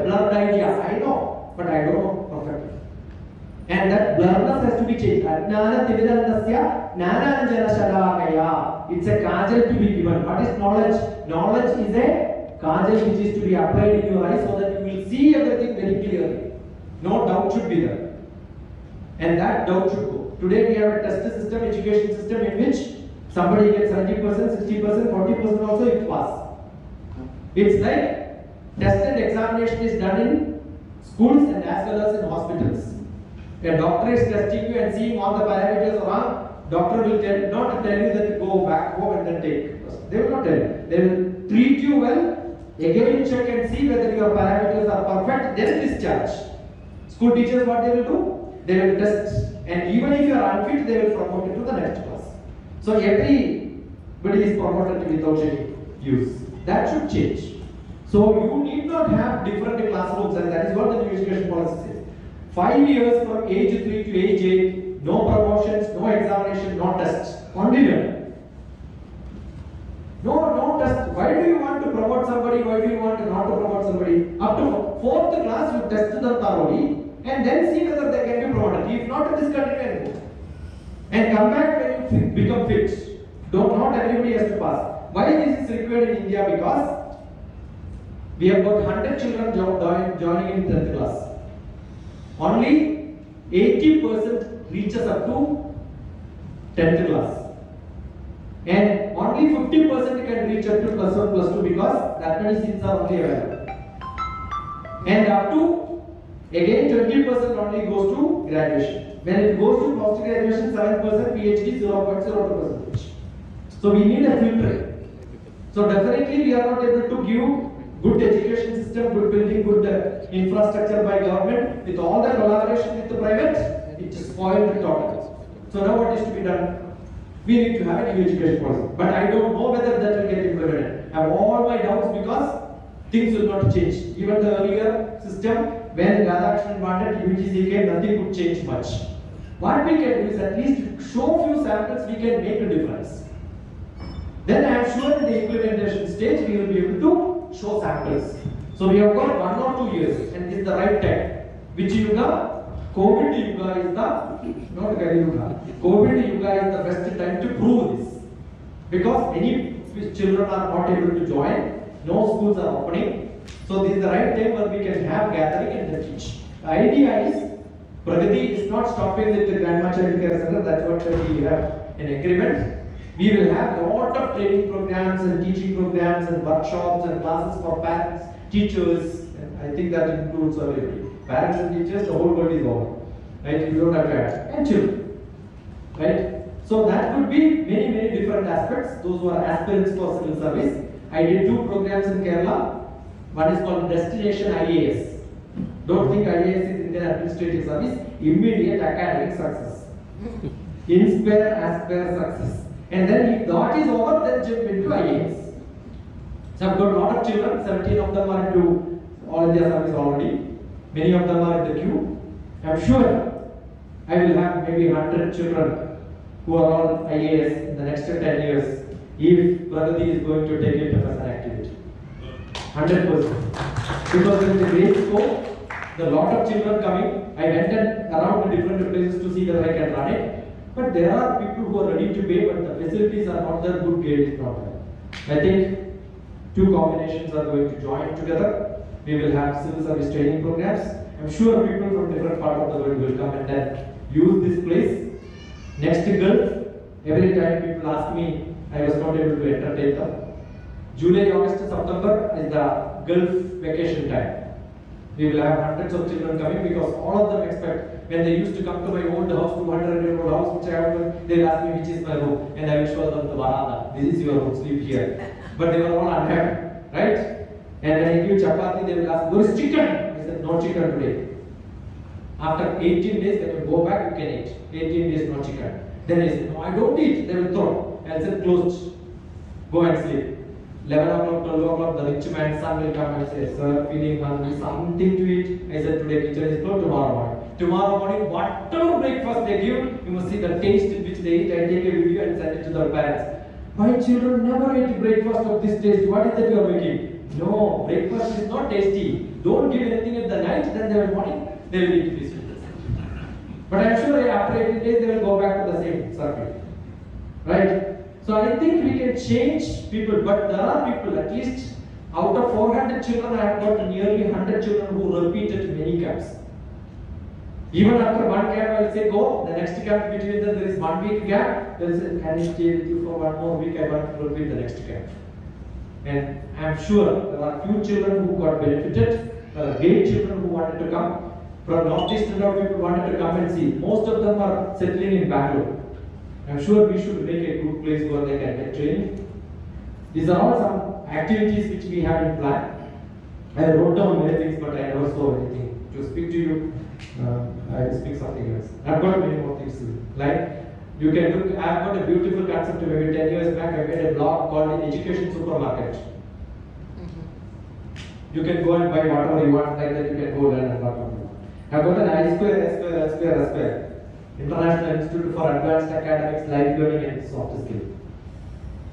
blurred idea. I know. but I don't know perfectly. And that blurriness has to be changed. Ajnana tividandasya nananjana shalakaya. It's a kajal to be given. What is knowledge? Knowledge is a kajal which is to be applied in your eyes so that you will see everything very clearly. No doubt should be there. And that doubt should go. Today we have a test system, education system in which somebody gets 70%, 60%, 40% also if pass. It's like test and examination is done in schools and as well as in hospitals. A doctor is testing you and seeing all the parameters wrong. Doctor will not tell you that go back home and then take. They will not tell you. They will treat you well, again check and see whether your parameters are perfect, then discharge. School teachers, what they will do? They will test, and even if you are unfit, they will promote you to the next class. So everybody is promoted without any use. That should change. So you need not have different classrooms, and that is what the new education policy says. 5 years from age 3 to age 8, no promotions, no examination, no tests, only learning. No test. Why do you want to promote somebody? Why do you want not to promote somebody? Up to 4th class, you test them thoroughly and then see whether they can be promoted. If not, discontinue and come back when you become fit. Not everybody has to pass. Why this is required in India? Because we have got 100 children joining in 10th class. Only 80% reaches up to 10th class. And only 50% can reach up to plus 1, plus 2 because that many seats are only available. And up to, again 20% only goes to graduation. When it goes to post graduation, 7%, PhD 0.02%. So we need a filter. So definitely we are not able to give good education system, good building, good infrastructure by government. With all the collaboration with the private, it is spoiled totally. So now what is to be done? We need to have a new education policy. But I don't know whether that will get implemented. I have all my doubts because things will not change. Even the earlier system, when Radhakrishnan wanted UGC came, nothing would change much. What we can do is at least show few samples, we can make a difference. Then I am sure in the implementation stage, we will be able to show samples. So we have got 1 or 2 years, and this is the right time. Which Yuga? COVID Yuga is the, not Kali Yuga. COVID Yuga is the best time to prove this. Because many children are not able to join, no schools are opening. So this is the right time where we can have gathering and then teach. The idea is, Pragati is not stopping with the Grandma Child Care Center, that's what we have an agreement. We will have a lot of training programs and teaching programs and workshops and classes for parents, teachers, and I think that includes everybody. Parents and teachers, the whole world is over. Right? You don't have to add. And children. Right? So that could be many different aspects. Those who are aspirants for civil service. I did 2 programs in Kerala. One is called Destination IAS. Don't think IAS is Indian Administrative Service. Immediate academic success. Inspire, aspire, success. And then if that is over, then jump into IAS. So I've got a lot of children, 17 of them are into All India Service already. Many of them are in the queue. I'm sure I will have maybe 100 children who are all IAS in the next 10 years if Pragati is going to take it as an activity. 100%. Because there is a great scope, there are a lot of children coming. I went around to different places to see whether I can run it. But there are people who are ready to pay, but the facilities are not there, good care is not there. I think 2 combinations are going to join together. We will have civil service training programs. I'm sure people from different parts of the world will come and then use this place. Next to Gulf, every time people ask me, I was not able to entertain them. July, August, September is the Gulf vacation time. We will have hundreds of children coming because all of them expect, when they used to come to my old house, 200-year-old house, which I have, they'll ask me which is my room, and I will show them the veranda. This is your room, sleep here. But they were all unhappy, right? And when I give chapati, they will ask, where is chicken? I said, no chicken today. After 18 days, when you go back, you can eat. 18 days, no chicken. Then I said, no, I don't eat. They will throw. I said, closed. Go and sleep. 11 o'clock, 12 o'clock, the rich man's son will come and say, sir, feeling hungry, something to eat. I said, today kitchen is closed, tomorrow morning. Tomorrow morning, whatever breakfast they give, you must see the taste in which they eat and take a video and send it to their parents. My children never ate breakfast of this taste. What is that you are making? No, breakfast is not tasty. Don't give anything at the night, then they will morning. they will need to be switched. But I'm sure after 18 days they will go back to the same circuit. Right? So I think we can change people, but there are people, at least out of 400 children, I have got nearly 100 children who repeated many camps. Even after one camp, I will say go. The next camp between them, there is 1 week gap. They will say, can I stay with you for 1 more week? I want to repeat the next camp. And I am sure there are few children who got benefited. There are great children who wanted to come. From Northeast, a lot of people wanted to come and see. Most of them are settling in Bangalore. I am sure we should make a good place where they can get training. These are all some activities which we have in plan. I wrote down many things, but I never saw anything. To speak to you, I will speak something else. I've got many more things to do. Like, you can look, I've got a beautiful concept maybe 10 years back. I made a blog called Education Supermarket. You can go and buy whatever you want, like that you can go learn and whatever. I've got an I square, S square, S square, S square. International Institute for Advanced Academics, Life Learning and Soft Skills.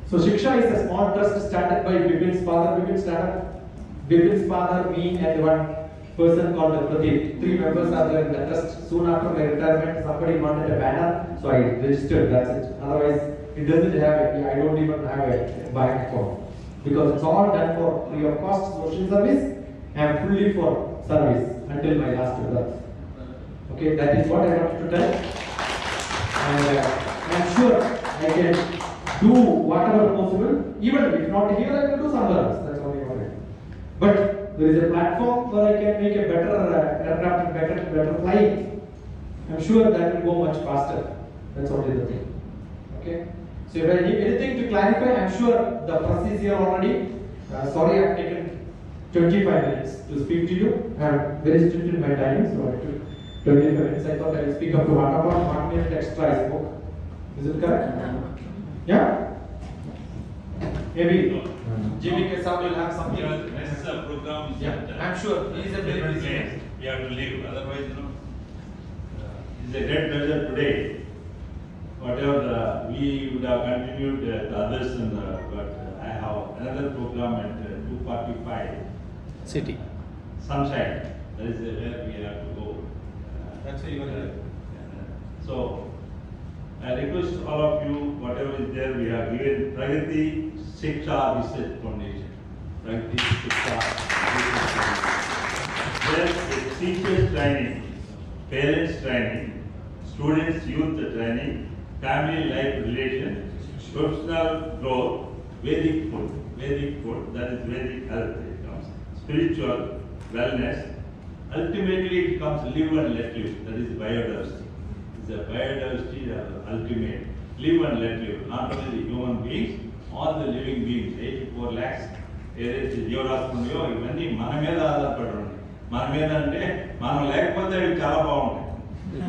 So Shiksha is a small trust started by Bipin's father. Bipin's father, me and one person called Pradeep. 3 members are there in the trust. Soon after my retirement, somebody wanted a banner, so I registered, that's it. Otherwise, it doesn't have I don't even have a bank account. Because it's all done for free of cost social service and fully for service until my last breath. Okay, that is what I wanted to tell. And I'm sure I can do whatever possible. Even if not here, I will do somewhere else. That's only what I do. But there is a platform where I can make a better aircraft and better flying. I'm sure that will go much faster. That's only the thing. Okay. So if I need anything to clarify, I'm sure the press is here already. Sorry, I've taken 25 minutes to speak to you. I'm very strict in my timing, so I took 25 minutes. I thought I would speak up to 1 minute extra I spoke. Is it correct? Yeah? Maybe GBK sir will have something. Next program is I'm sure he is a very busy man. We have to leave, otherwise, it's a great pleasure today. Whatever we would have continued the others, but I have another program at 2:45. City. Sunshine. That is where we have to go. That's why you are here. So, I request all of you, whatever is there, we have given Pragati Shiksha Research Foundation. Pragati Shiksha Research Foundation. There's teachers training, parents training, students youth training, family life relation, professional growth, Vedic food, that is Vedic health, it comes, spiritual, wellness, ultimately it comes live and let live, that is biodiversity. It's a biodiversity ultimate, live and let live, not only the human beings, all the living beings, 84 lakhs, ఏదైతే జీవరాశులు ఉన్నాయో ఇవన్నీ మన మీద ఆధారపడి ఉన్నాయి. మన మీద అంటే మనం లేకపోతే అవి చాలా బాగుంటాయి,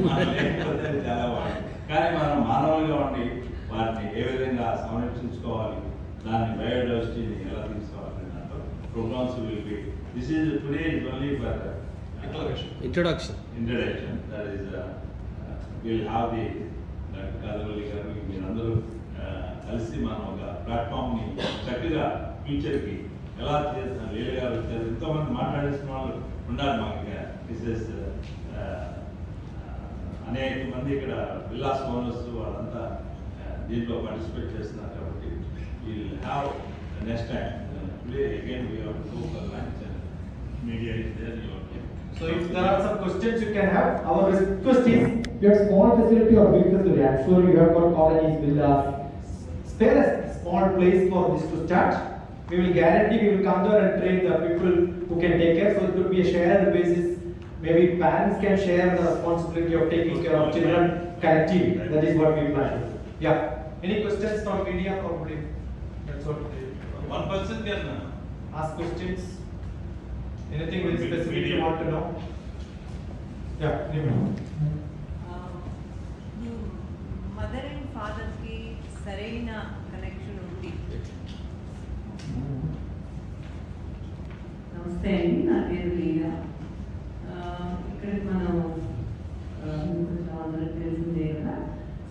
మనం లేకపోతే అవి చాలా బాగుంటాయి. కానీ మనం మానవులుగా ఉండి వాటిని ఏ విధంగా సంరక్షించుకోవాలి, దాన్ని బయోడైవర్సిటీని ఎలా తీసుకోవాలి దాంట్లో programmes will be. This is today is only for Introduction. That is we'll have the Kadavalli గారు మీరందరూ కలిసి మనం ఒక ప్లాట్ఫామ్ని చక్కగా ఫ్యూచర్కి ఎలా చేస్తున్నారు, వేలు గారు వచ్చారు, ఎంతోమంది మాట్లాడేసిన వాళ్ళు ఉన్నారు మాకు. మిసెస్ అనేక మంది ఇక్కడ విల్లాస్ ఓనర్స్ వాళ్ళంతా దీంట్లో పార్టిసిపేట్ చేస్తున్నారు. కాబట్టి we'll have next time today again we have to go for lunch and media is there. So if there are some questions you can have, our request is your small facility or big facility. I'm sure you have got colonies, villas. Spare a small place for this to start. We will guarantee we will come there and train the people who can take care. So it could be a shared basis. Maybe parents can share the responsibility of taking care of children collectively. That is what we plan. Yeah. Any questions from media probably? That's what. One person can Ask questions. Anything very specific you want to know? Yeah, mother and father కి సరైన connection ఉంది. నమస్తే అండి, నా పేరు లీలా. ఇక్కడికి మనం అందరికి తెలిసిందే కదా.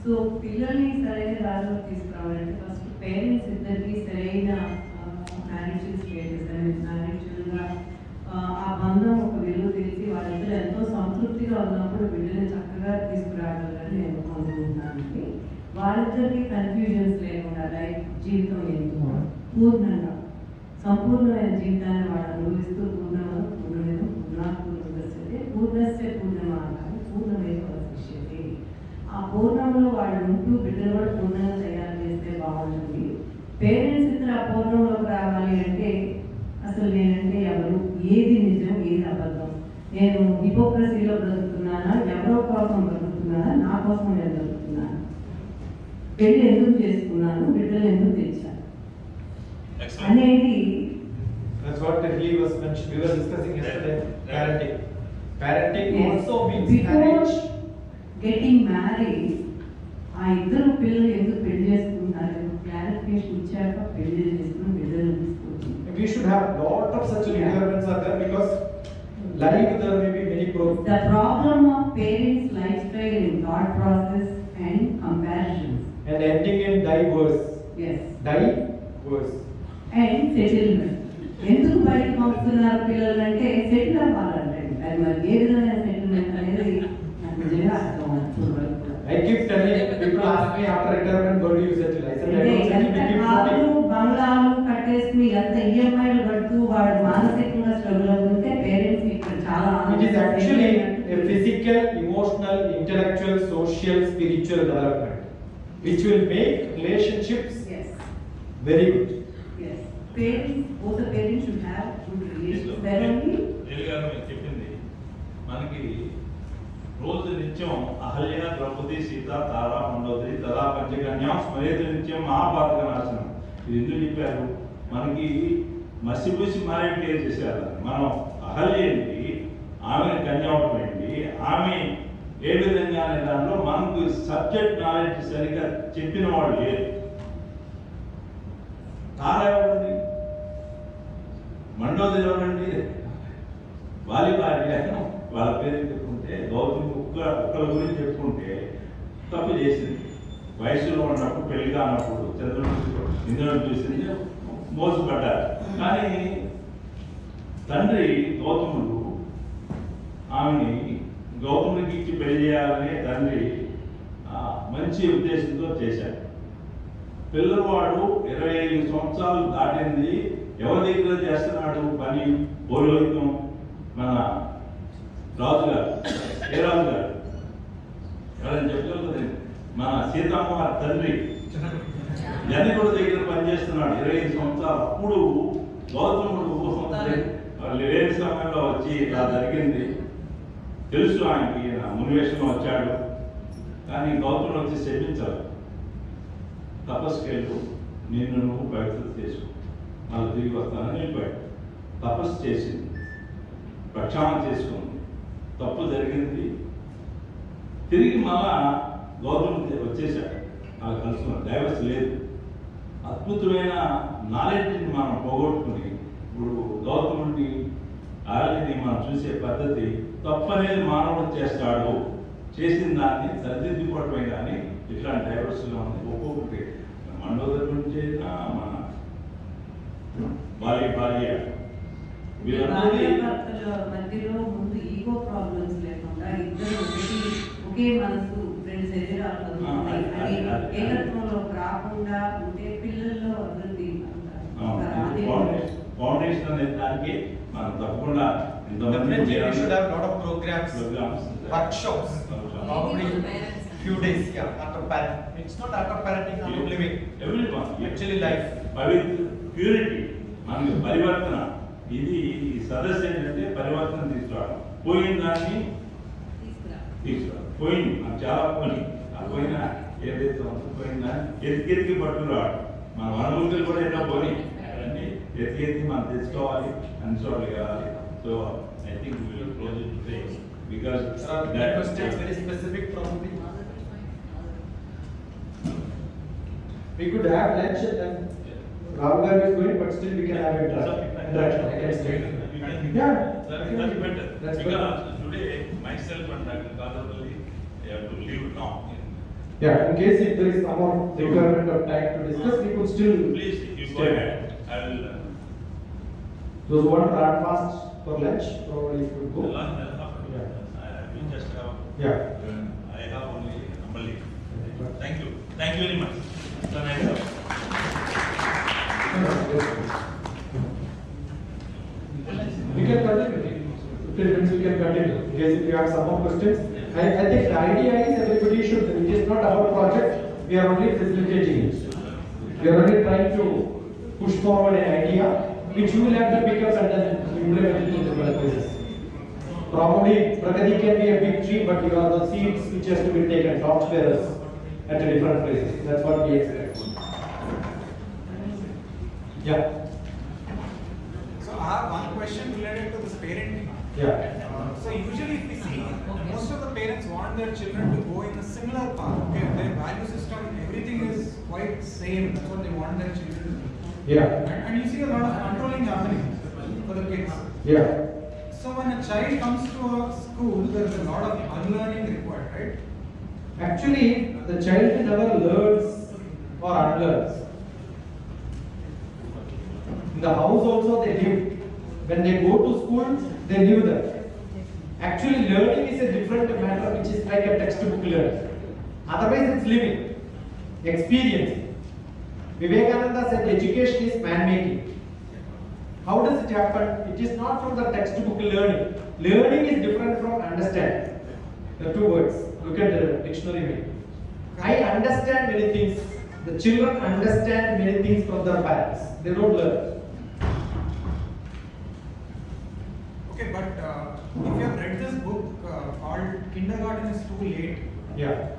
సో పిల్లల్ని సరైన దారిలో తీసుకురావాలంటే ఫస్ట్ పేరెంట్స్ ఇద్దరికి సరైన మ్యారేజల్ స్టేటస్ అనేది మ్యారేజల్గా ఆ బంధం ఒక విలువ తెలిసి వాళ్ళిద్దరు ఎంతో సంతృప్తి గా ఉన్నప్పుడు బిడ్డని చక్కగా తీసుకురాగలరని నేను అనుకుంటున్నానండి. వాళ్ళిద్దరికి కన్ఫ్యూజన్స్ లేకుండా లైఫ్ జీవితం ఏంటో పూర్ణంగా సంపూర్ణమైన జీవితాన్ని వాళ్ళు అనుభవిస్తూ పూర్ణమిదం పూర్ణాత్మూర్ణస్యతే పూర్ణస్య పూర్ణమాదాన్ని పూర్ణమేవ శిష్యతే. ఆ పూర్ణంలో వాళ్ళు ఉంటూ బిడ్డలు కూడా పూర్ణంగా తయారు చేస్తే బాగుంటుంది. పేరెంట్స్ ఇద్దరు ఆ పూర్ణంలోకి రావాలి అంటే అసలు నేనంటే ఎవరు, ఏది నిజం, ఏది అబద్ధం, నేను హిపోక్రసీలో బ్రతుకుతున్నానా, ఎవరో కోసం బ్రతుకుతున్నానా, నా కోసం నేను బ్రతుకుతున్నాను, పెళ్లి ఎందుకు చేసుకున్నాను, బిడ్డలు ఎందుకు తెచ్చాను అనేది. That's what we were discussing yesterday. Parenting. Parenting also means marriage. Getting married ఆ ఇద్దరు పిల్లలు ఎందుకు పెళ్లి చేసుకుంటారు క్లారిఫికేషన్ ఇచ్చాక పెళ్లి చేసుకుని బిడ్డలు తీసుకుంటుంది. We should have lot of such requirements are there because life there may be many problems. The problem of parents' lifestyle in thought process and comparisons. And ending in divorce. Yes. Divorce. And settlement. ఎందుకు బయటకు పంపుతున్నారు పిల్లలు అంటే settle అవ్వాలంటే అది మరి ఏ విధమైన settlement అనేది నాకు నిజంగా అర్థం అవుతుంది. I keep telling people ask me after retirement what do you settle? I said I don't settle between 40. బంగ్లాలు కట్టేసుకుని ఎంత ఈఎంఐలు కడుతూ వాడు మానసికంగా స్ట్రగుల్ అవుతుంటే పేరెంట్స్ ఇక్కడ చాలా It is actually a physical, emotional, intellectual, social, spiritual development which will make relationships Yes. very good. Yes. Parents, both the parents should have good relations. Then only చెప్పింది మనకి రోజు నిత్యం అహల్య ద్రౌపది సీత తారా మండోదరి తదా పంచకన్యాం స్మరేత నిత్యం మహాపాతక నాశనం. ఇది ఎందుకు చెప్పారు? మనకి మసిపూసి మారేట్ చేశారు. మనం అహల్య ఏంటి, ఆమె కన్యావటం ఏంటి, ఆమె ఏ విధంగా అనే దానిలో మనకు సబ్జెక్ట్ నాలెడ్జ్ సరిగ్గా చెప్పిన వాడు లేదు. తారా ఎవరండి, మండోదరి ఎవరండి, వాలి భార్య వాళ్ళ పేరు చెప్పుకుంటే గౌతమి ఒక్కరి గురించి చెప్పుకుంటే తప్పు చేసింది. వయసులో ఉన్నప్పుడు పెళ్లి కానప్పుడు చంద్రుడు ఇంద్రుడు చూసింది, మోసపడ్డారు. కానీ తండ్రి గౌతముడు ఆమెని గౌతముడికి ఇచ్చి పెళ్లి చేయాలని తండ్రి మంచి ఉద్దేశంతో చేశాడు. పిల్లవాడు 25 సంవత్సరాలు దాటింది, ఎవరి దగ్గర చేస్తున్నాడు పని, పౌరోహిత్యం, మన రాజుగారు. ఏ రాజుగారు ఎవరైనా చెప్పలేదు, మన సీతమ్మ తండ్రి జనకుడు దగ్గర పనిచేస్తున్నాడు 25 సంవత్సరాలు. అప్పుడు గౌతముడు లేని సమయంలో వచ్చి ఇలా జరిగింది తెలుసు ఆయనకి, మునివేషంలో వచ్చాడు. కానీ గౌతముడు వచ్చి శపించాడు, తపస్సుకెళ్ళు, నిన్ను నువ్వు పవిత్రత చేసుకో, మళ్ళీ తిరిగి వస్తానని వెళ్ళిపోయాడు. తపస్సు చేసింది, ప్రక్షాళన చేసుకుంది, తప్పు జరిగింది, తిరిగి మళ్ళా గౌతముడు వచ్చేసాడు, అలా కలుసుకున్నాడు. డైవర్స్ లేదు. అద్భుతమైన నాలెడ్జ్ని మనం పోగొట్టుకుని ఇప్పుడు గౌతముడిని ఆయనని మనం చూసే పద్ధతి తప్పు అనేది మానవుడు చేస్తాడు, చేసిన దాన్ని సరిదిద్దుకోవటమే. కానీ ఇట్లాంటి డైవర్స్గా ఉంది. ఒక్కొక్కటి మండోదరి గురించి మన భార్య భార్యాభర్తల మధ్యలో ముందు ఈగో ప్రాబ్లమ్స్ లేకుండా ఇద్దరు ఒకే మనసు, రెండు శరీరాలు అది ఏకత్వంలో రాకుండా ఉంటే పిల్లల్లో అభివృద్ధి ఫౌండేషన్ అనే దానికి మనం తప్పకుండా Definitely we should have lot of programs, workshops, probably few days, after parenting. It's not after parenting, after living. Everyone. Actually life. Purity, మనకి పరివర్తన. ఇది ఈ సదస్సు ఏంటంటే పరివర్తన తీసుకురావడం. పోయిన దాన్ని తీసుకురా, పోయింది మనకు చాలా పోయి, ఆ పోయిన ఏదైతే ఉందో పోయిన దాన్ని ఎతికి పట్టుకురావడం. మన వనములు కూడా ఎన్నో పోయి అవన్నీ ఎతికి మనం తెచ్చుకోవాలి, అన్ని చోట్ల కావాలి. So I think we will close it today because that question is very specific probably. We could have lunch and then Ramgar is going, but still we can have interaction. I can stay. Yeah, that's better. That's because better. today myself and Dr. Kadapalli have to leave now. Yeah, in case if there is some more requirement of time to discuss, we could still. Please, you go ahead. I will. Those who want to run fast for lunch, probably could go. We just Yeah. I have only Ambali. Thank you. Thank you very much. So nice job. We can continue. 15 minutes we can continue. In case if you have some more questions. I think the idea is everybody should, it is not our project, we are only facilitating it. We are only trying to push forward an idea which you will have to pick up and then implement it in different places. Probably Pragati can be a big tree, but you are the seeds which has to be taken, torchbearers at a different places. That's what we expect. Yeah. So I have one question related to this parenting. Yeah. So usually if we see, most of the parents want their children to go in a similar path. Okay, their value system, everything is quite same. That's what they want their children to do. Yeah. And you see a lot of controlling happening for the kids. Yeah. So when a child comes to a school, there is a lot of unlearning required, right? Actually, the child never learns or unlearns. In the house also they live. When they go to school, they live there. Actually, learning is a different matter, which is like a textbook learning. Otherwise, it's living, experiencing. Vivekananda said education is man-making. How does it happen? It is not from the textbook learning. Learning is different from understanding. The two words. Look at the dictionary meaning. I understand many things. The children understand many things from their parents. They don't learn. Okay, but if you have read this book called Kindergarten is Too Late, Yeah.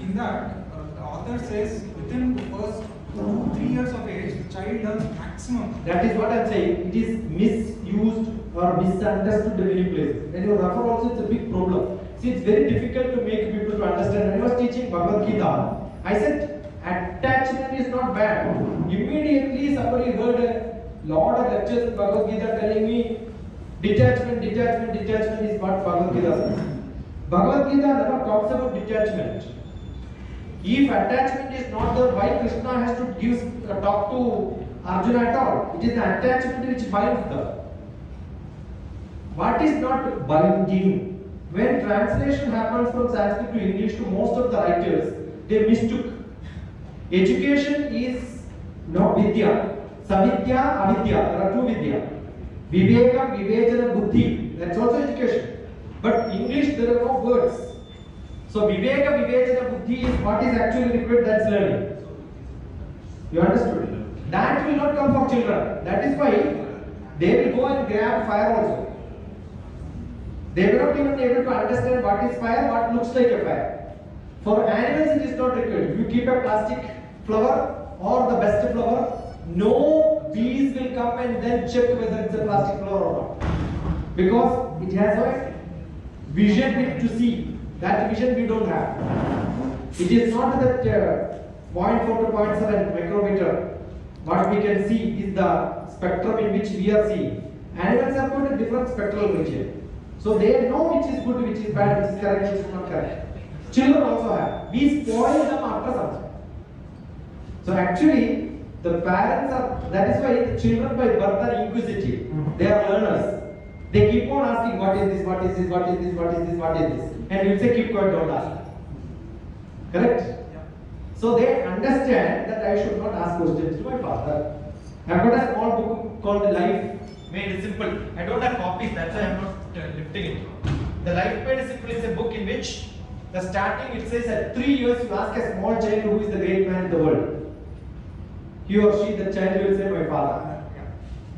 In that the author says within the first 3 years of age, the child learns maximum. That is what I'm saying. It is misused or misunderstood in many places. When you refer also, it's a big problem. See, it's very difficult to make people to understand. When I was teaching Bhagavad Gita, I said attachment is not bad. Immediately somebody heard a lot of lectures in Bhagavad Gita telling me detachment is what Bhagavad Gita says. Bhagavad Gita never talks about detachment. If attachment is not there, why Krishna has to talk to Arjuna at all? It is the attachment which binds them. What is not binding? When translation happens from Sanskrit to English to most of the writers, they mistook. Education is not vidya. Savidya, avidya. There are two vidya. Viveka, vivechana, buddhi. That's also education. But English, there are no words. So viveka, vivechana, buddhi is what is actually required. That's learning. You understood? That will not come from children. That is why they will go and grab fire also. They will not even be able to understand what is fire, what looks like a fire. For animals, it is not required. If you keep a plastic flower or the best flower, no bees will come and then check whether it's a plastic flower or not. Because it has a vision to see. That vision we don't have. It is not that 0.4 to 0.7 micrometer. What we can see is the spectrum in which we are seeing. Animals have got a different spectral region. So they know which is good, which is bad, which is correct, which is not correct. Children also have. We spoil them after some time. So actually, the parents are, that is why the children by birth are inquisitive. They are learners. They keep on asking, what is this, what is this, what is this, what is this, what is this. And you say, keep quiet, don't ask. Correct? Yeah. So they understand that I should not ask questions to my father. I've got a small book called Life Made Simple. I don't have copies, that's why I'm not lifting it. The Life Made Simple is a book in which the starting it says at 3 years you ask a small child who is the great man in the world. He or she, the child will say my father.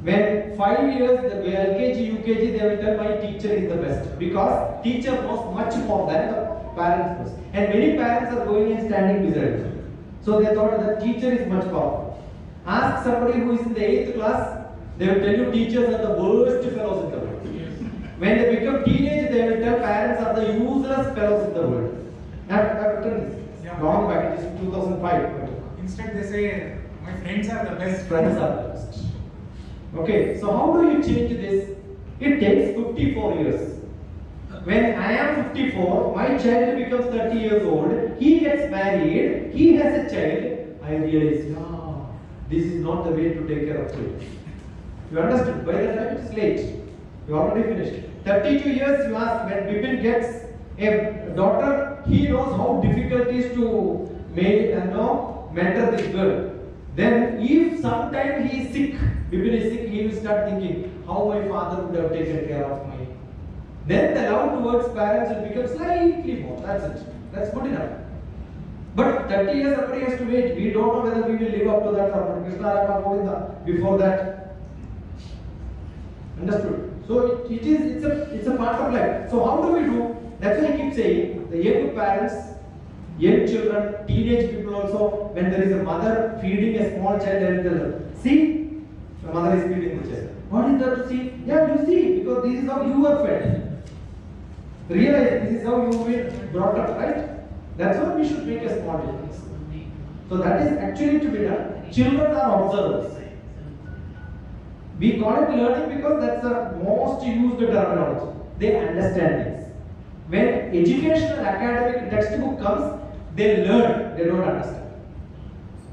When 5 years, the LKG, UKG, they will tell my teacher is the best. Because teacher knows much more than the parents knows. And many parents are going and standing beside them. So they thought that teacher is much powerful. Ask somebody who is in the 8th class, they will tell you teachers are the worst fellows in the world. When they become teenage, they will tell parents are the useless fellows in the world. I've written this long back, it is 2005. Instead they say, my friends are the best. Friends are the best. Okay, so how do you change this? It takes 54 years. When I am 54, my child becomes 30 years old, he gets married, he has a child, I realize, this is not the way to take care of children. You understood? By the time it's late. You already finished. 32 years you ask, when Bipin gets A daughter, he knows how difficult it is to mentor this girl. Then if sometime he is sick, Bipin is sick, he will start thinking how my father would have taken care of me. Then the love towards parents will become slightly more. That's it. That's good enough. But 30 years somebody has to wait. We don't know whether we will live up to that or Krishna Rama Govinda before that. Understood? So it's a part of life. So how do we do? That's why I keep saying the young parents, young children, teenage people also, when there is a mother feeding a small child, they will tell them, see, the mother is feeding the child. What is that to see? Yeah, you see, because this is how you were fed. Realize this is how you were brought up, right? That's why we should make a small difference. So that is actually to be done. Children are observers. We call it learning because that's the most used terminology. They understand things. When educational academic textbook comes, they learn, they don't understand.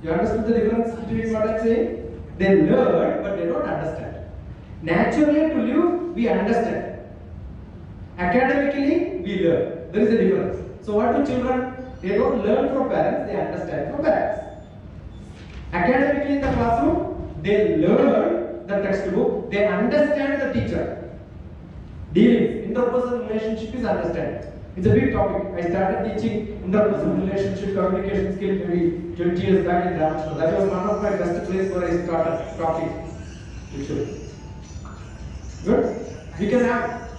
You understood the difference between what I'm saying? They learn, but they don't understand. Naturally, to live, we understand. Academically, we learn. There is a difference. So, what do children? They don't learn from parents, they understand from parents. Academically in the classroom, they learn the textbook, they understand the teacher. Dealings, interpersonal relationship is understanding. It's a big topic. I started teaching interpersonal relationship communication skill maybe 20 years back in Ramakrishna. That was one of my best places where I started talking. Good. We can have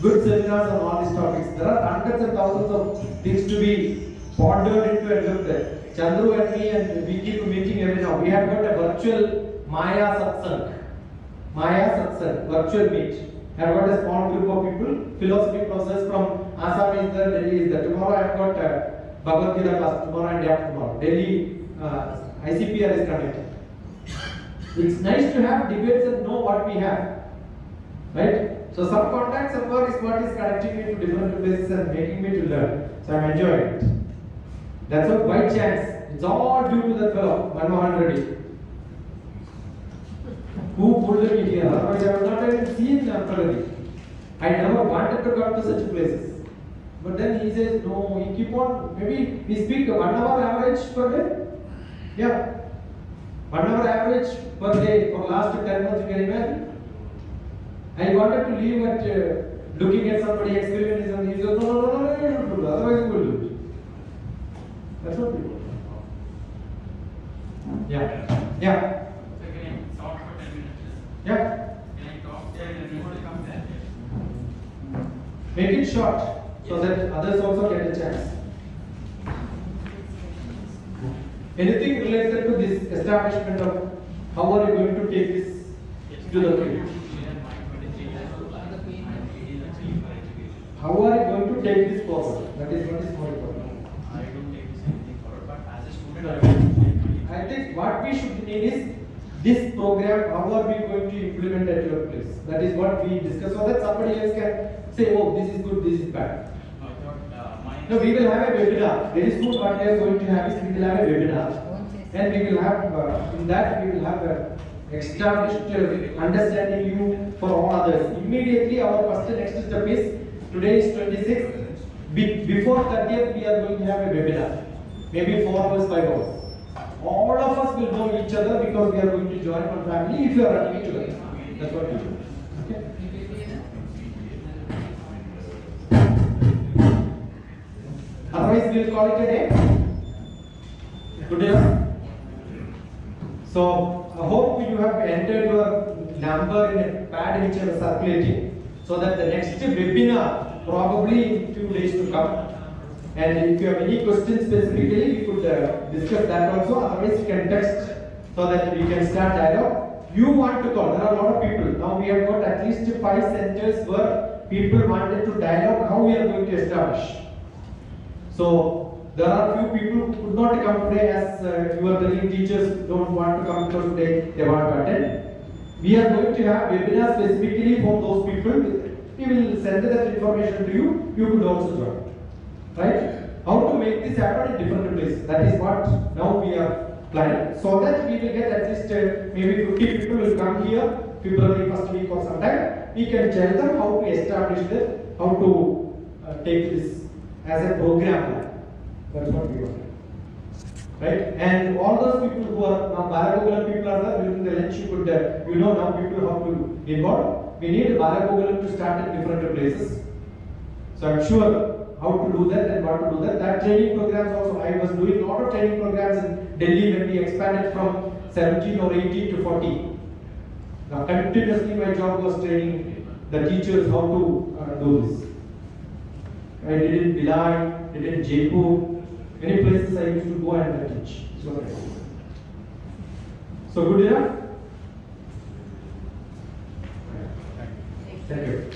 good seminars on all these topics. There are hundreds and thousands of things to be pondered into and looked at. Chandru and me, and we keep meeting every now. We have got a virtual Maya Satsang, virtual meet. I have got a small group of people. Philosophy process from Assam is there, Delhi is there. Tomorrow I have got Bhagavad Gita class. Tomorrow and day after tomorrow. Delhi ICPR is coming. It's nice to have debates and know what we have, right? So some contact somewhere is what is connecting me to different places and making me to learn. So I'm enjoying it. That's a by chance. It's all due to that fellow, Manmohan Reddy, who pulled me here. Otherwise I would not even seen Pragati. I never wanted to come to such places. But then he says, no, you keep on, maybe we speak 1 hour average per day. Yeah. 1 hour average per day for last 10 months, you can imagine. I wanted to leave at looking at somebody experimenting and he said, no, you don't do that, otherwise you will do it. That's what we do. Yeah. Yeah. Yeah. Make it short so that others also get a chance. Anything related to this establishment of how are you going to take this to the field? How are you going to take this forward? That is what is more important. I don't take this anything forward, but as a student, I think what we should need is this program, how are we going to implement at your place? That is what we discuss, so that somebody else can say, oh, this is good, this is bad. I thought No, we will have a webinar. Very soon what we are going to have is we will have a webinar. And we will have, in that we will have a established understanding you for all others. Immediately our first next step is, today is 26th. Before 30th we are going to have a webinar. Maybe 4 hours, 5 hours. All of us will know each other because we are going to join one family if you are running together. That's what we do. Okay? Otherwise we will call it a day. Good day. So I hope you have entered your number in a pad which is circulating, so that the next webinar probably in 2 days to come. And if you have any questions specifically, we could discuss that also. Otherwise, you can text so that we can start dialogue. You want to call. There are a lot of people. Now we have got at least 5 centers where people wanted to dialogue how we are going to establish. So there are few people who could not come today, as you are telling teachers don't want to come because today they want to attend. We are going to have webinars specifically for those people. We will send that information to you. You could also join. Right? How to make this happen in different places. That is what now we are planning. So that we will get at least maybe 50 people will come here February first week or sometime. We can tell them how to establish this, how to take this as a program. That's what we want. Right? And all those people who are now Balagogulam people are there, during the lunch you could, now people have to be involved. We need Balagogulam to start at different places. So I'm sure how to do that and what to do that. That training programs also, I was doing a lot of training programs in Delhi when we expanded from 17 or 18 to 40. Now continuously my job was training the teachers how to do this. I did in Bhilai, did in Jaipur, many places I used to go and teach. So good enough? Thank you.